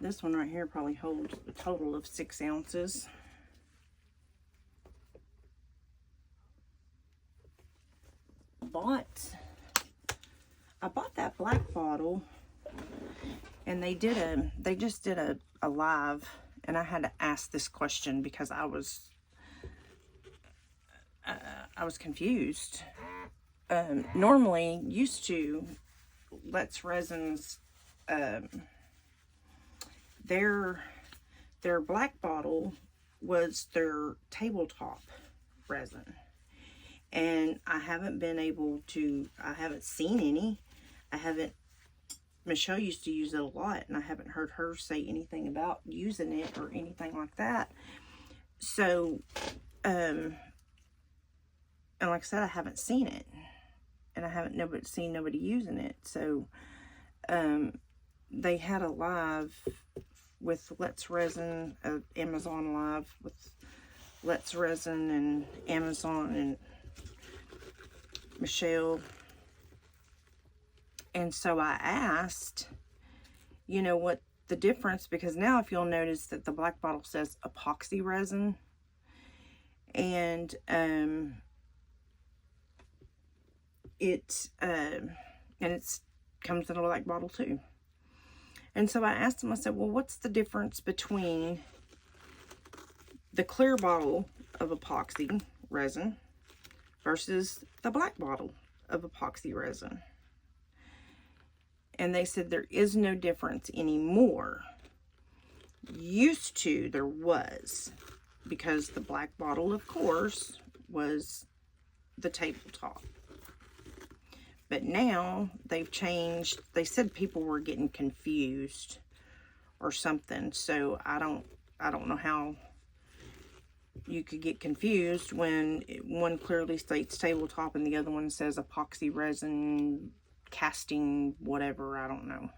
this one right here probably holds a total of 6 ounces. I bought that black bottle, and they just did a live, and I had to ask this question because I was confused. Normally, used to, Let's Resin's, their black bottle was their tabletop resin, and I haven't been able to, I haven't seen any. Michelle used to use it a lot, and I haven't heard her say anything about using it or anything like that. So, and like I said, I haven't seen it, and I haven't seen nobody using it. So, they had a live with Let's Resin, Amazon live with Let's Resin and Amazon and Michelle. And so I asked, you know, what the difference, because now if you'll notice that the black bottle says epoxy resin, and it comes in a black bottle too. And so I asked him, I said, well, what's the difference between the clear bottle of epoxy resin versus the black bottle of epoxy resin? And they said there is no difference anymore. Used to, there was, because the black bottle, of course, was the tabletop. But now they've changed. They said people were getting confused or something. So I don't know how you could get confused when one clearly states tabletop and the other one says epoxy resin casting whatever. I don't know.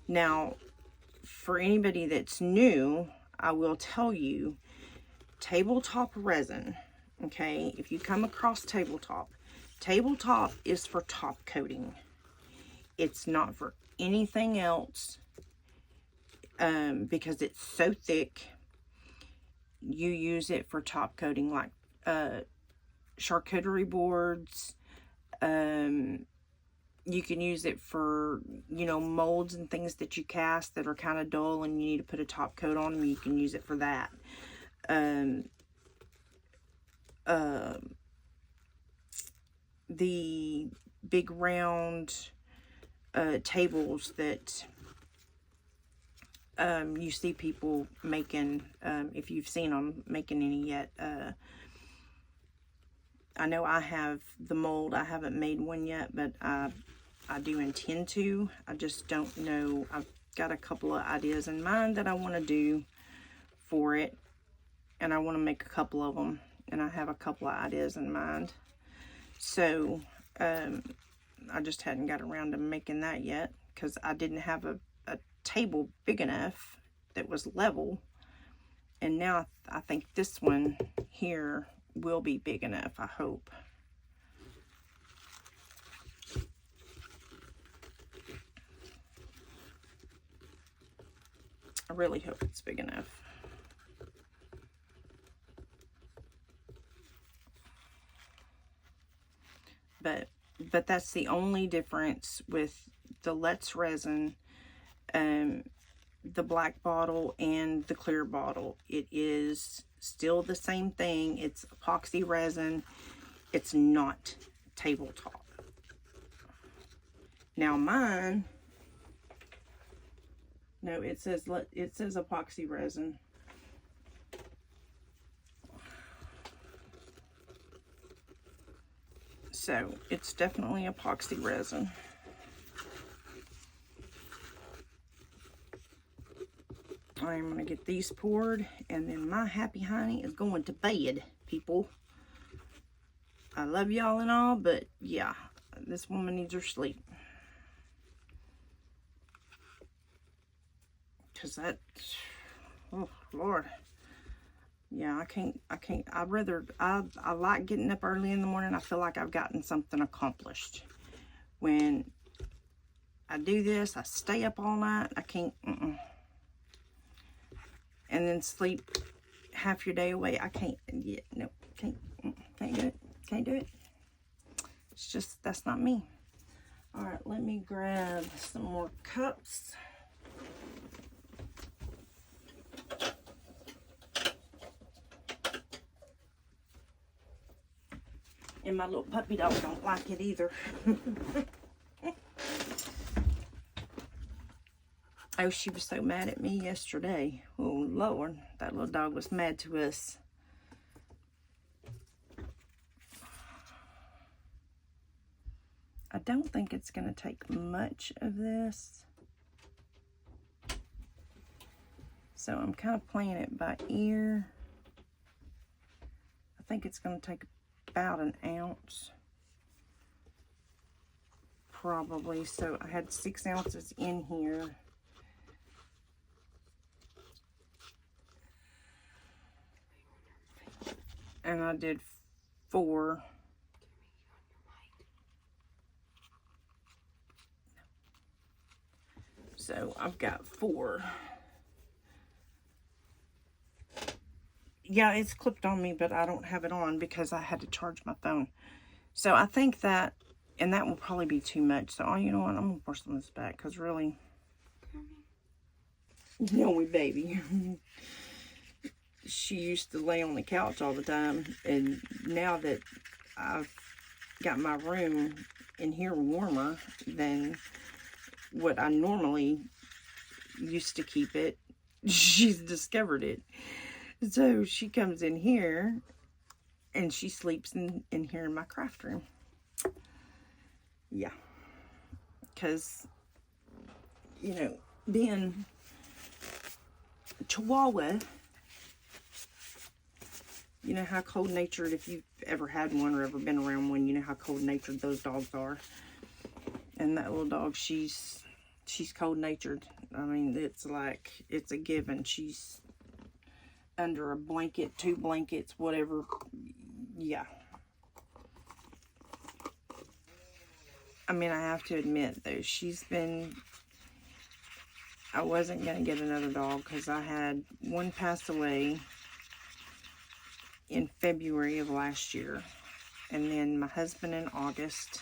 Now, for anybody that's new, I will tell you, tabletop resin, okay, if you come across tabletop is for top coating. It's not for anything else, because it's so thick. You use it for top coating, like charcuterie boards. You can use it for, you know, molds and things that you cast that are kind of dull and you need to put a top coat on them. You can use it for that. The big round tables that you see people making, if you've seen them making any yet. I know I have the mold. I haven't made one yet, but I do intend to. I just don't know. I've got a couple of ideas in mind that I want to do for it, and I want to make a couple of them, and I have a couple of ideas in mind. So I just hadn't got around to making that yet, because I didn't have a table big enough that was level, and now I think this one here will be big enough, I hope. I really hope it's big enough. But that's the only difference with the Let's resin, the black bottle and the clear bottle. It is still the same thing. It's epoxy resin. It's not tabletop. Now mine, no, it says epoxy resin. So it's definitely epoxy resin. I'm going to get these poured, and then my happy honey is going to bed, people. I love y'all and all, but yeah, this woman needs her sleep. Because that, oh Lord. Yeah, I can't, I like getting up early in the morning. I feel like I've gotten something accomplished. When I do this, I stay up all night. I can't, and then sleep half your day away. I can't, yeah, no, can't do it. Can't do it. It's just, that's not me. All right, let me grab some more cups. And my little puppy dog don't like it either. Oh, she was so mad at me yesterday. Oh, Lord. That little dog was mad to us. I don't think it's going to take much of this. So I'm kind of playing it by ear. I think it's going to take about an ounce. Probably. So I had 6 ounces in here. And I did 4. I So I've got 4. Yeah, it's clipped on me, but I don't have it on because I had to charge my phone. So I think that, and that will probably be too much. So, oh, you know what? I'm going to pour some of this back because really, no, we baby. She used to lay on the couch all the time. And now that I've got my room in here warmer than what I normally used to keep it, she's discovered it. So she comes in here and she sleeps in here in my craft room. Yeah. Because, you know, being Chihuahua, you know how cold-natured, if you've ever had one or ever been around one, you know how cold-natured those dogs are. And that little dog, she's cold-natured. I mean, it's like, it's a given. She's under a blanket, 2 blankets, whatever. Yeah. I mean, I have to admit, though, I wasn't going to get another dog because I had one pass away in February of last year. And then my husband in August.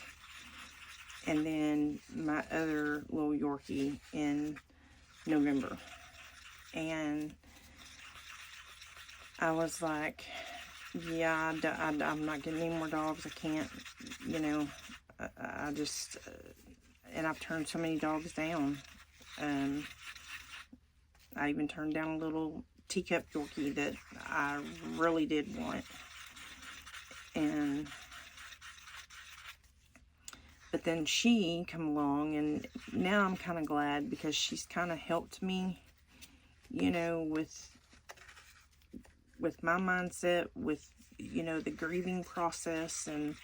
And then my other little Yorkie in November. And I was like, yeah, I'm not getting any more dogs. I can't, you know, I just, and I've turned so many dogs down. I even turned down a little teacup Yorkie that I really did want. But then she come along, and now I'm kind of glad because she's kind of helped me, you know, with my mindset, with, you know, the grieving process and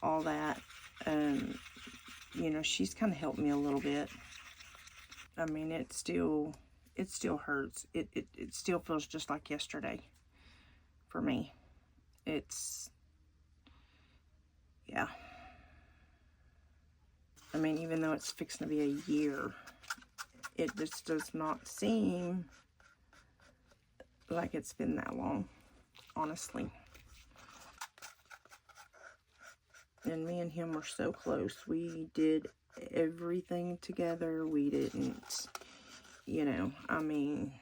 all that. You know, she's kind of helped me a little bit. I mean, it still hurts. It still feels just like yesterday for me. Yeah. I mean, even though it's fixing to be a year, it just does not seem like it's been that long, honestly. And me and him were so close. We did everything together. We didn't, you know, I mean,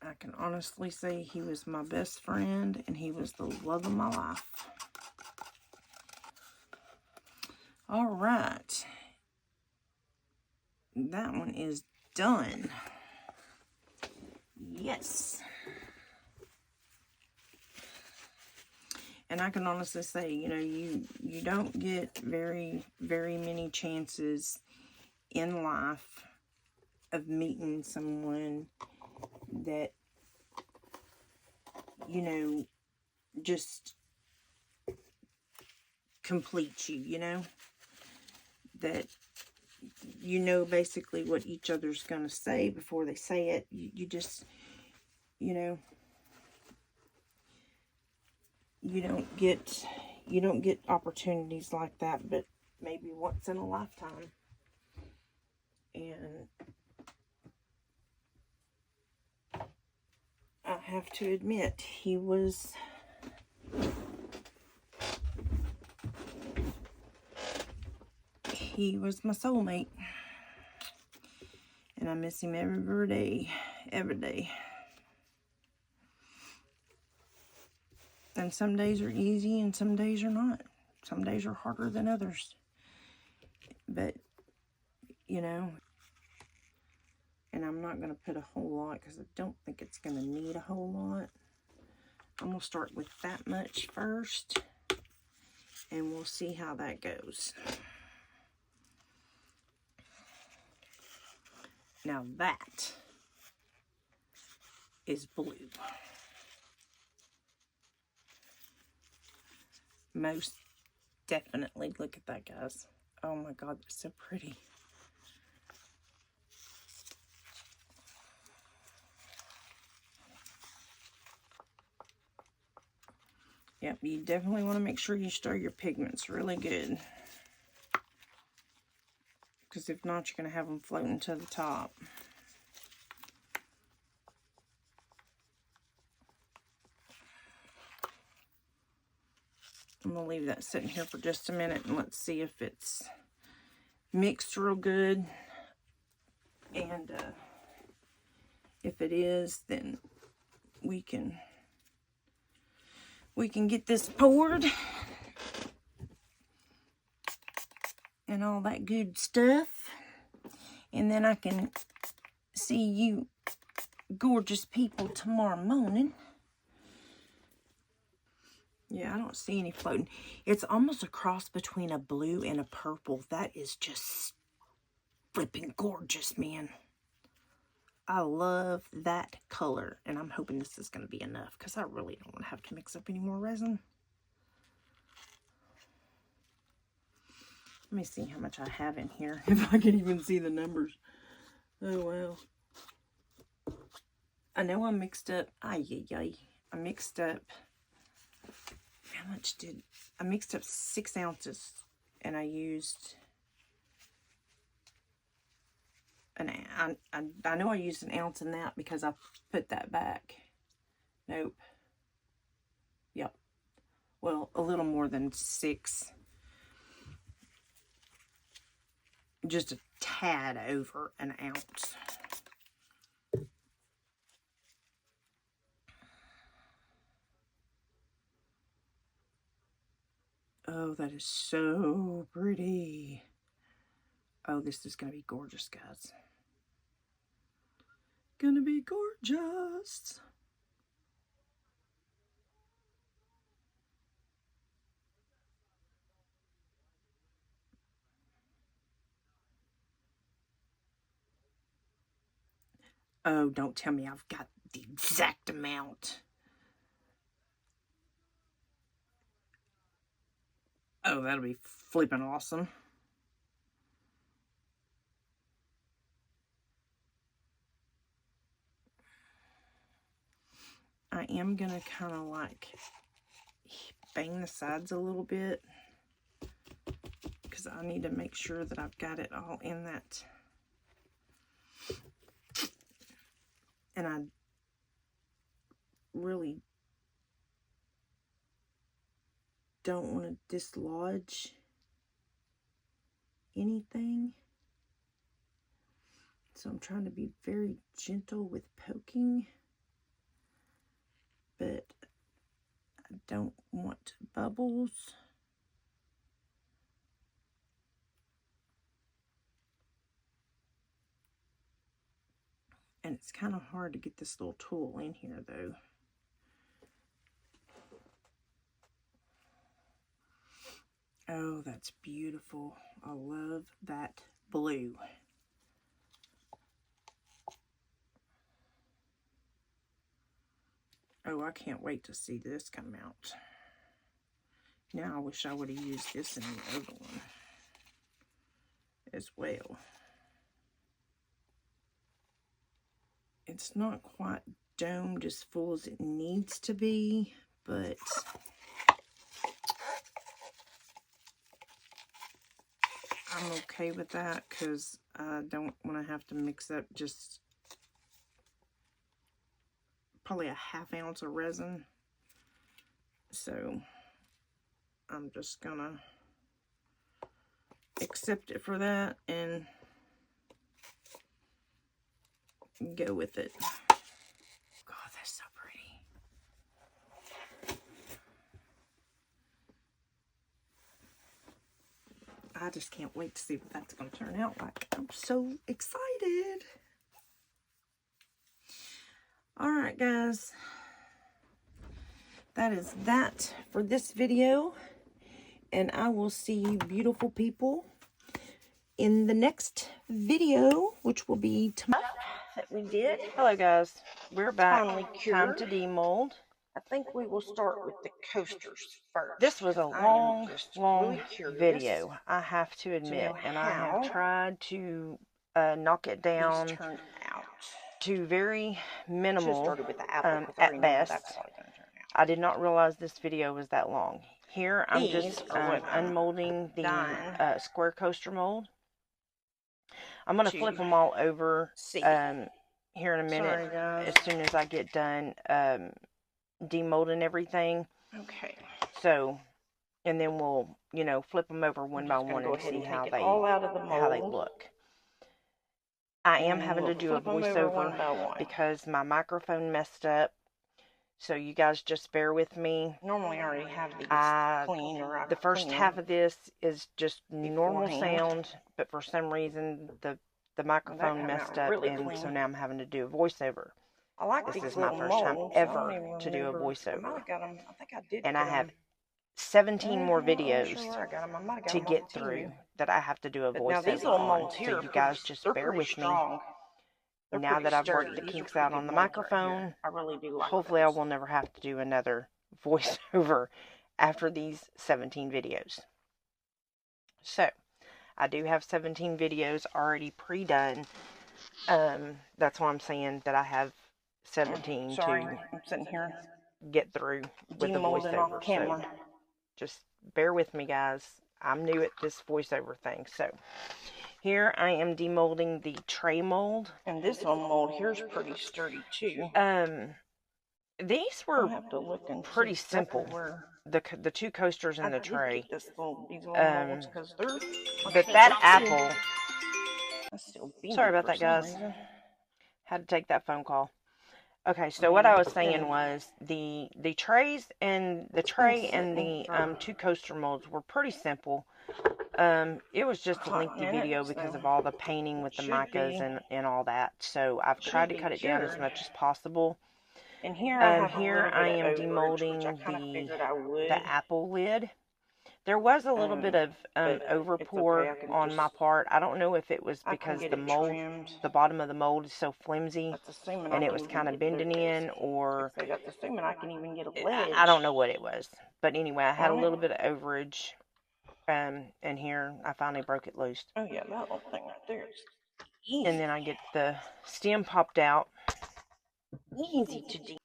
I can honestly say he was my best friend and he was the love of my life. All right. That one is done. Yes. And I can honestly say, you know, you don't get very, very many chances in life of meeting someone that, you know, just completes you, you know? That you know basically what each other's going to say before they say it. You just, you know, you don't get opportunities like that, but maybe once in a lifetime. And I have to admit, he was my soulmate. And I miss him every day, every day. And some days are easy and some days are not. Some days are harder than others. But, you know, and I'm not going to put a whole lot because I don't think it's going to need a whole lot. I'm going to start with that much first. And we'll see how that goes. Now that is blue. Most definitely. Look at that, guys. Oh my God, that's so pretty. Yep, you definitely want to make sure you stir your pigments really good. because if not, you're going to have them floating to the top. I'm going to leave that sitting here for just a minute and let's see if it's mixed real good. And if it is, then we can get this poured and all that good stuff. And then I can see you gorgeous people tomorrow morning. Yeah, I don't see any floating. It's almost a cross between a blue and a purple. That is just flipping gorgeous, man. I love that color. And I'm hoping this is going to be enough because I really don't want to have to mix up any more resin. Let me see how much I have in here. If I can even see the numbers. Oh, well. I know I mixed up. I mixed up. How much did I mixed up 6 ounces, and I used I know I used an ounce in that because I put that back. Nope. Yep. Well, a little more than 6. Just a tad over an ounce. Oh, that is so pretty. Oh, this is going to be gorgeous, guys. Gonna be gorgeous. Oh, don't tell me I've got the exact amount. Oh, that'll be flipping awesome. I am gonna kind of like bang the sides a little bit because I need to make sure that I've got it all in that. And I really don't want to dislodge anything. So I'm trying to be very gentle with poking. But I don't want bubbles. And it's kind of hard to get this little tool in here, though. Oh, that's beautiful. I love that blue. Oh, I can't wait to see this come out. Now I wish I would have used this in the other one as well. It's not quite domed as full as it needs to be, but I'm okay with that because I don't want to have to mix up just probably a ½ ounce of resin. So I'm just gonna accept it for that and go with it. God, that's so pretty. I just can't wait to see what that's going to turn out like. I'm so excited. Alright, guys. That is that for this video. And I will see you beautiful people in the next video, which will be tomorrow. That we did. Hello, guys. We're back. Time to demold. I think we will start with the coasters first. This was a long video, I have to admit, and I have tried to knock it down to very minimal at best. I did not realize this video was that long. Here, I'm just unmolding the square coaster mold. I'm going to flip them all over see. here in a minute. Sorry, guys. As soon as I get done demolding everything. Okay. So, and then we'll, you know, flip them over one by one and see how they look. I am having to do a voiceover because my microphone messed up. So you guys just bear with me. Normally I already have these clean, or the first half of this is just normal sound, but for some reason the microphone messed up, really, and so now I'm having to do a voiceover. I like this these is my first time ever to do a voiceover. And I have 17 more videos to get through that I have to do a voiceover. Now these little molds here, so you guys just bear with me. Now that I've worked the kinks out on the microphone, I really do like hopefully I will never have to do another voiceover after these 17 videos. So, I do have 17 videos already pre-done. That's why I'm saying that I have 17 I'm sitting here get through with the voiceover. So, just bear with me, guys. I'm new at this voiceover thing. So, here I am demolding the tray mold. And this little mold here is pretty sturdy too. These were pretty simple. The two coasters in the tray. These little molds, but that apple. Sorry about that, guys. Had to take that phone call. Okay, so what I was saying was the trays and the tray and the two coaster molds were pretty simple. It was just a lengthy video because of all the painting with the micas and all that. So I've tried to cut it down as much as possible. And here I am demolding the apple lid. There was a little bit of overpour on my part. I don't know if it was because the mold, the bottom of the mold is so flimsy and it was kind of bending in, or I don't know what it was. But anyway, I had a little bit of overage. And here I finally broke it loose. Oh yeah, that little thing right there is easy. And then I get the stem popped out. Easy to do.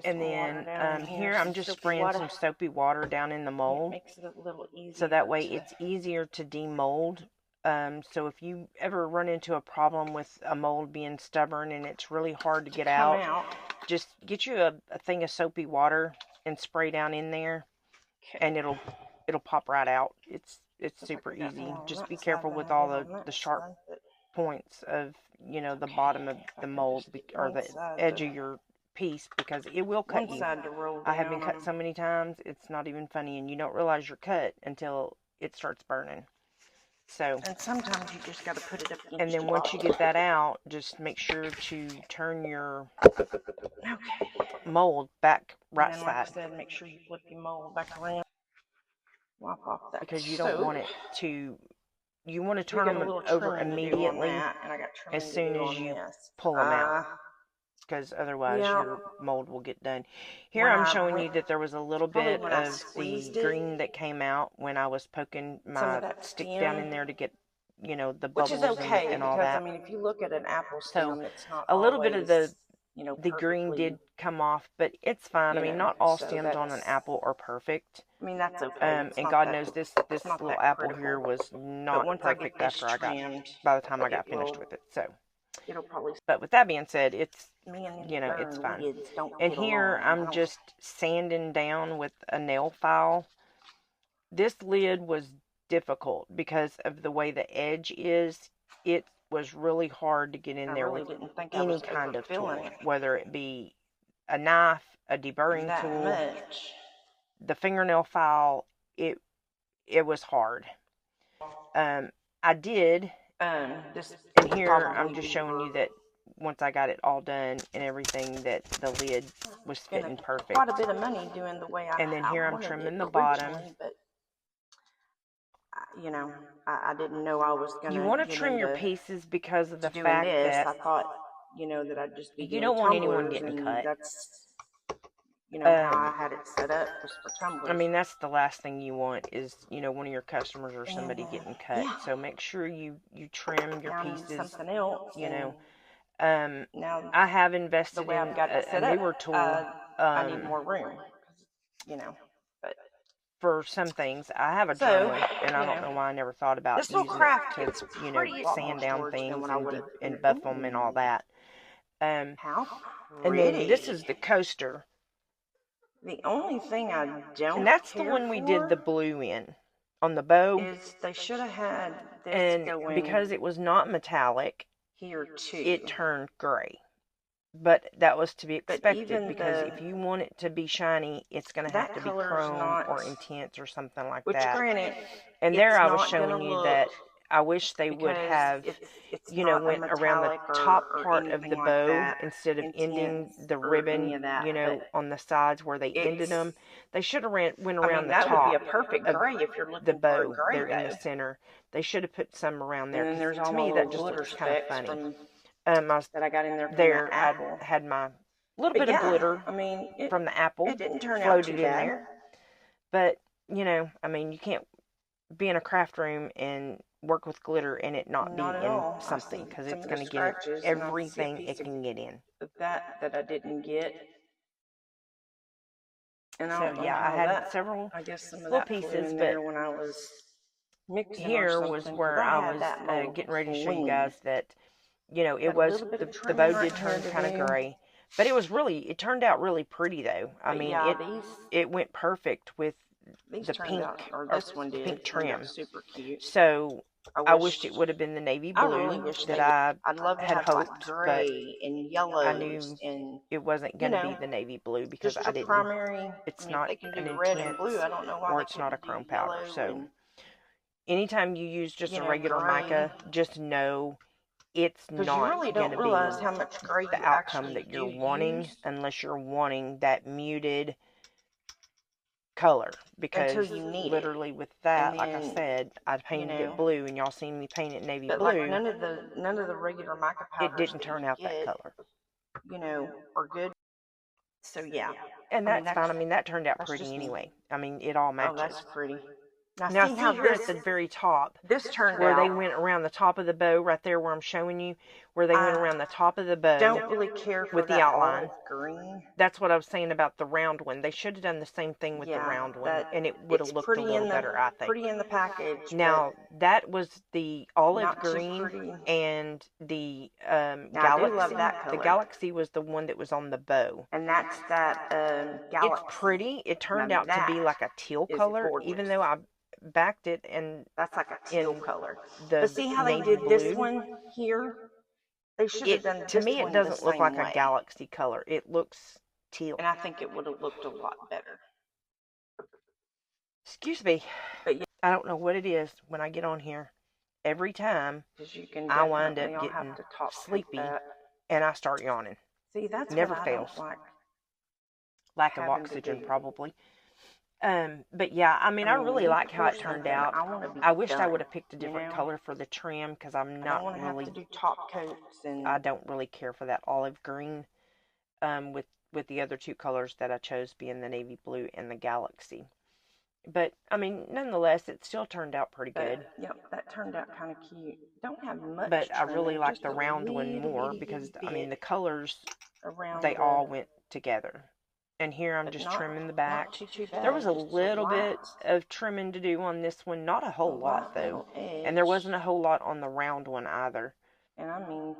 And then here I'm just spraying some soapy water down in the mold. It makes it a little easier. So that way it's easier to demold. So if you ever run into a problem with a mold being stubborn and it's really hard to get out, just get you a thing of soapy water and spray down in there, and it'll pop right out. It's super easy. Just be careful with all the sharp points of, you know, the bottom of the mold or the edge of your piece, because it will cut you. I have been cut so many times, it's not even funny, and you don't realize you're cut until it starts burning. So, and sometimes you just got to put it up against. And then once you get that out, just make sure to turn your mold back right side. Like I said, make sure you flip your mold back around. Wipe off that because you don't want it to. You want to turn them over immediately as soon as you pull them out, because otherwise your mold will get done. Here I'm showing you that there was a little bit of the green that came out when I was poking my stick down in there to get, you know, the bubbles and all that. I mean, if you look at an apple stem, it's not a little bit of the the green did come off, but it's fine. I mean, not all stems on an apple are perfect. I mean, that's okay. And God knows this little apple here was not perfect after by the time I got finished with it. So, but with that being said, it's, you know, it's fine. And here I'm just sanding down with a nail file. This lid was difficult because of the way the edge is. It was really hard to get in there with any kind of tool, whether it be a knife, a deburring tool, the fingernail file. It was hard. I did, and here I'm just showing you that once I got it all done and everything, that the lid was fitting perfect. Quite a bit of money doing the way and then here I'm trimming the bottom. But, you know, I didn't know I was going to. You want to trim your pieces because of the fact that I thought, you know, that I'd just be. You don't want anyone getting cut. That's, you know, how I had it set up was for tumblers. I mean, that's the last thing you want is, you know, one of your customers or somebody getting cut. Yeah. So make sure you trim your pieces. Something else, you know. Now I have invested in a newer tool. I need more room, you know, but for some things. I have a So, journal, and I don't know why I never thought about this little using it craft to, gets you know, pretty a lot more sand down storage than things what I would have and been. buff them and all that. How And then this pretty. is the coaster. The only thing I And don't that's the care one we did for the blue in on the bow. is they should have had this And go because in it was not metallic, here too. it turned gray. But that was to be But expected even because if you want it to be shiny, it's going to have that to be color's chrome not, or intense or something like which that. granted, And there it's I was not gonna showing you look, that I wish they would because have, it's you know, not a went around the metallic top or part of anything the like bow that, instead of ending intense the or any ribbon, of that. you know, on the sides where they ended It's, them. They should have went I around mean, the that would be top a perfect of gray if you're the looking for a bow gray there in the bow. center. They should have put some around there And then because there's all to my me little that just glitter looks kind of specks funny. from I was that I got in there from that there. I apple. had my little But bit of yeah, glitter I mean, from the apple it didn't turn out too floated in bad. there. But, you know, I mean, you can't be in a craft room and work with glitter and it not be Not at in all. I something see because some it's of the going to get it scratches, and I see a everything piece it can get in. of that I didn't get. And I So, don't know yeah, I how had that, several I guess some of little that flew pieces, in but there when I was mixing or here was something, because where I I had was that mold getting ready to show you clean. guys that, you know, it Got a was, little bit of the trimming bow right did here turn to kind of do. gray, but it turned out really pretty though. I But mean, yeah, it went perfect with these the turned pink, out, or or this one pink did, turned out trim. super cute. So I I wish, wished it would have been the navy I really blue wish that they would. I I'd love to had have like hoped, but gray and I yellows knew and, it wasn't you going to be know, the navy blue because just I your didn't, primary. I it's mean, if not they can an do red and blue, intense I don't know why or they it's not a couldn't do chrome powder. yellow So and, anytime you use just you a know, regular gray. mica, just know it's Because you not really going don't to be realize how much gray the you outcome actually that do you're wanting use unless you're wanting that muted color, until because you need it. literally with And that, like I then, said, I you painted it know, blue and y'all seen me paint it navy but like blue. none of the regular mica It powders didn't that turn you out that get, color. you know, are good. So yeah, And I mean that's fine. I mean, that turned out that's pretty just me. anyway. I mean, it all Oh, matches. that's pretty. Now Now see how see here at the very top this turned where they out. went around the top of the bow, right there where I'm showing you, where they went I around the top of the bow don't really care for with the that outline. olive green. That's what I was saying about the round one. They should have done the same thing with the Yeah, round one, that and it would have it's looked a little better, I think. pretty in the package, but Now, that was the olive not too green pretty. and the Now I do love galaxy. that The color. galaxy was the one that was on the bow. And that's that It's galaxy. pretty. It turned Now out to be that like a teal is color, even gorgeous. though I backed it and That's like a teal in color. the But see how they navy did this blue. one here? They should have It, done to this me, it one the doesn't look same like a way. galaxy color. It looks teal. And I think it would have looked a lot better. Excuse me. But yeah, I don't know what it is when I get on here. Every time because you can I wind up definitely, I'll have getting to top coat sleepy that. and I start yawning. See, that's Never what I fails. don't like Lack of having to oxygen, do. probably. But yeah, I mean, I really me like how it for turned something, out. I want to be I wished I done, would have picked a you different know? color for the trim because I'm I don't not want to have really, to do top coats and I don't really care for that olive green with the other two colors that I chose being the navy blue and the galaxy. But I mean, nonetheless, it still turned out pretty good. Yep, that turned out kind of cute. Don't have much But I really trimming, like just the a round one little more bitty because I mean bit the colors, around they the, all went together. And here I'm but just trimming the not back. too There bad, was a just little bit light, of trimming to do on this one, not a a whole lot light though. little And there edge, wasn't a whole lot on the round one either. and I mean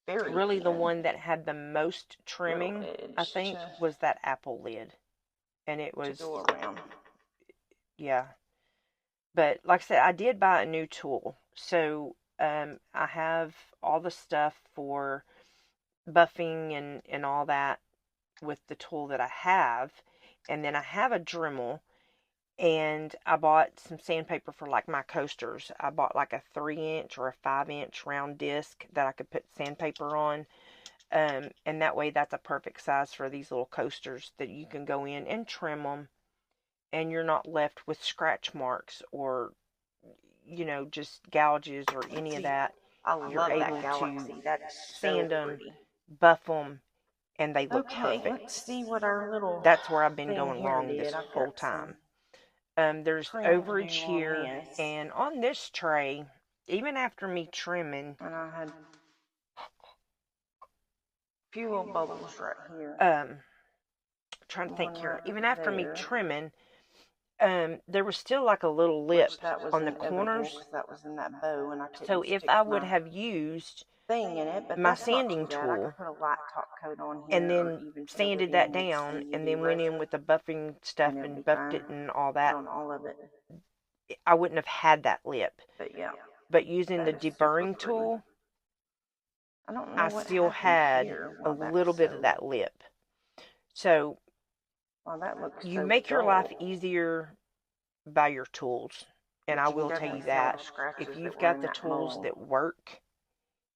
very Really the thin one that had the most little trimming, I edge think, was that apple lid. And it to was, go around. yeah. But like I said, I did buy a new tool. So I have all the stuff for buffing and all that with the tool that I have. And then I have a Dremel, and I bought some sandpaper for like my coasters. I bought like a 3-inch or a 5-inch round disc that I could put sandpaper on. And that way that's a perfect size for these little coasters that you can go in and trim them, and you're not left with scratch marks or, you know, just gouges or any of that. I You're love able that galaxy. to That's sand so them, pretty. buff them, and they look Okay, perfect. let's see what our little That's where I've been thing going here wrong did. this I've whole got some time. There's trim to overage do on here, this, and on this tray, even after me trimming, and I had a few little bubbles right here. trying to think One here, right even after me there. trimming, there was still like a little lip which that was on the inevitable corners. because that was in that bow, and I So couldn't if stick I would my have used thing in it. But my that's not too sanding bad. I tool could put a light top coat on and here, or then even fill it sanded that in with down some and UV then went in resin, with the buffing stuff and it'll and be buffed fine. it and all Put that, on all of it. I wouldn't have had that lip. But yeah, But using the that is super deburring pretty. tool, I don't know I what still happened had here a while that little bit of sewed. that lip. So Well, that looks you so make your life dull. easier by your tools. And But I you can will tell definitely you see all that the if scratches that you've were got in the that tools mold. that work,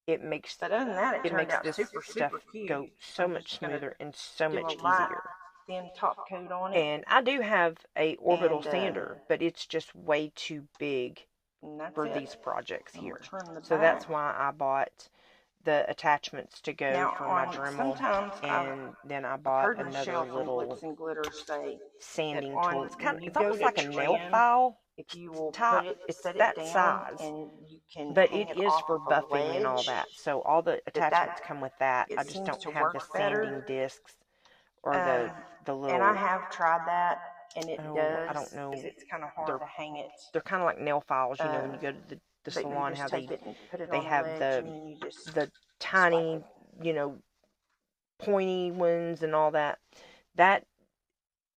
it makes But other than that, it turned out this super, stuff super cute. go so I'm much just going to smoother and so do a much light, easier. thin top coat on it. And I do have a orbital And, sander, but it's just way too big and that's for it. these projects And we'll here. trim the So back. that's why I bought the attachments to go Now, for my Dremel, sometimes and then I I've bought heard another Michelle from little Glitz and Glitter say that sanding tool. on It's when you it's go almost to like a nail trim, file if you will top. put it, It's set it that down, size, and you can but hang it it is off for of a buffing and all ledge, that. So all the attachments come with that. it I just seems don't to have work the sanding better. discs or the And I little, have tried that, and it oh, I does, don't know. because it's kind of hard They're to hang it. they're kind of like nail files, you know, when Uh, you go to the but you salon, just how take it and put it they on a have ledge, and then you just the swipe tiny, it. you know, pointy ones and all that. That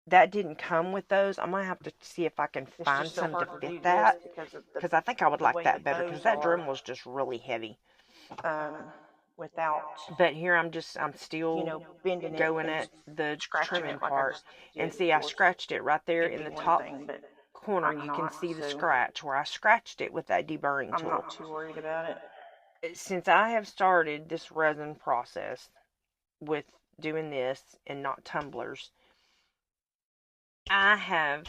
that didn't come with those. I'm gonna have to see if I can It's find just so some to hard to do fit this that, because of because I think I would the like way the that better, because bows that are, Dremel was just really heavy. um, without, But here I'm still bending it going and at the scratching trimming it like I part. just And did. see, Of I course, scratched it right there it'd in be the one top thing, but corner. I'm You can not, see the so scratch where I scratched it with that deburring I'm tool. not too worried about it. Since I have started this resin process with doing this and not tumblers, I have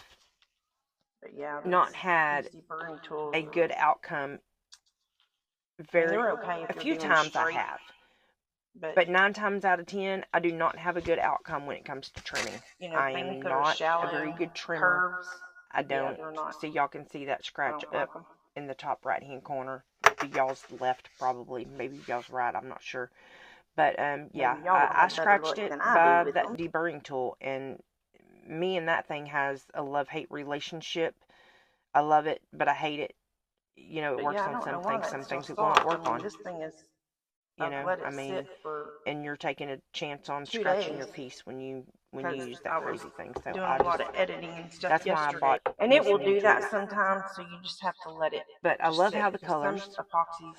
But yeah, not had these deburring tools, a good outcome. they're okay A if you're few doing times I straight, have, but but 9 times out of 10, I do not have a good outcome when it comes to trimming. I things am that are not a shallow very good trimmer. curves, I yeah, don't they're not. see, y'all can see that I scratch don't up like them. in the top right hand corner. Y'all's left probably, maybe y'all's right, I'm not sure. But yeah, I scratched it by that deburring tool, and me and that thing has a love-hate relationship. I love it, but I hate it. You know, it works on some things it will not work on. This thing is, You I've know, let I it mean, sit for and you're taking a chance on 2 scratching days your piece when you because use that I was crazy thing. So doing I a lot just, of editing and stuff that's why I yesterday. bought And me it will some new do that tools. sometimes, so you just have to let it But I just love sit, how the because some colors, epoxies,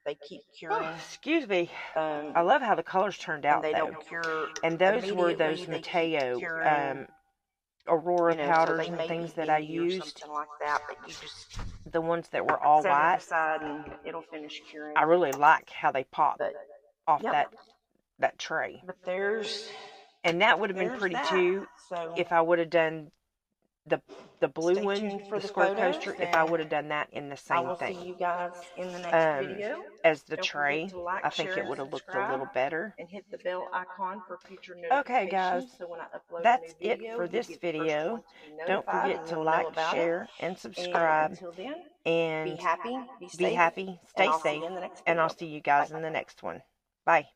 they keep oh, curing, excuse me, um, I love how the colors turned and out they though. don't cure And those were immediately. those They keep Mateo curing, Aurora so powders they and may be things that I bendy or used, something like that, but you just the ones that were all set it white. aside and it'll finish curing. I really like how they pop But off yep, that tray. but there's And that would have been there's pretty that. too So if I would have done the blue stay one, tuned for the the square photos, coaster, if I and would have done that in the I same will see thing. you guys in the next video. As the Don't tray, forget to like, I think share, it and would have looked a subscribe, little better. and hit the bell icon for future Okay, guys, notifications. So when I upload a that's new it video, for you'll this be the first video. one to be Don't notified, forget and to you'll know like, about it. share, and And subscribe. until then, be And happy, be be safe, happy, and stay I'll see safe, you in the next and I'll video. see you Bye. guys in the next one. Bye.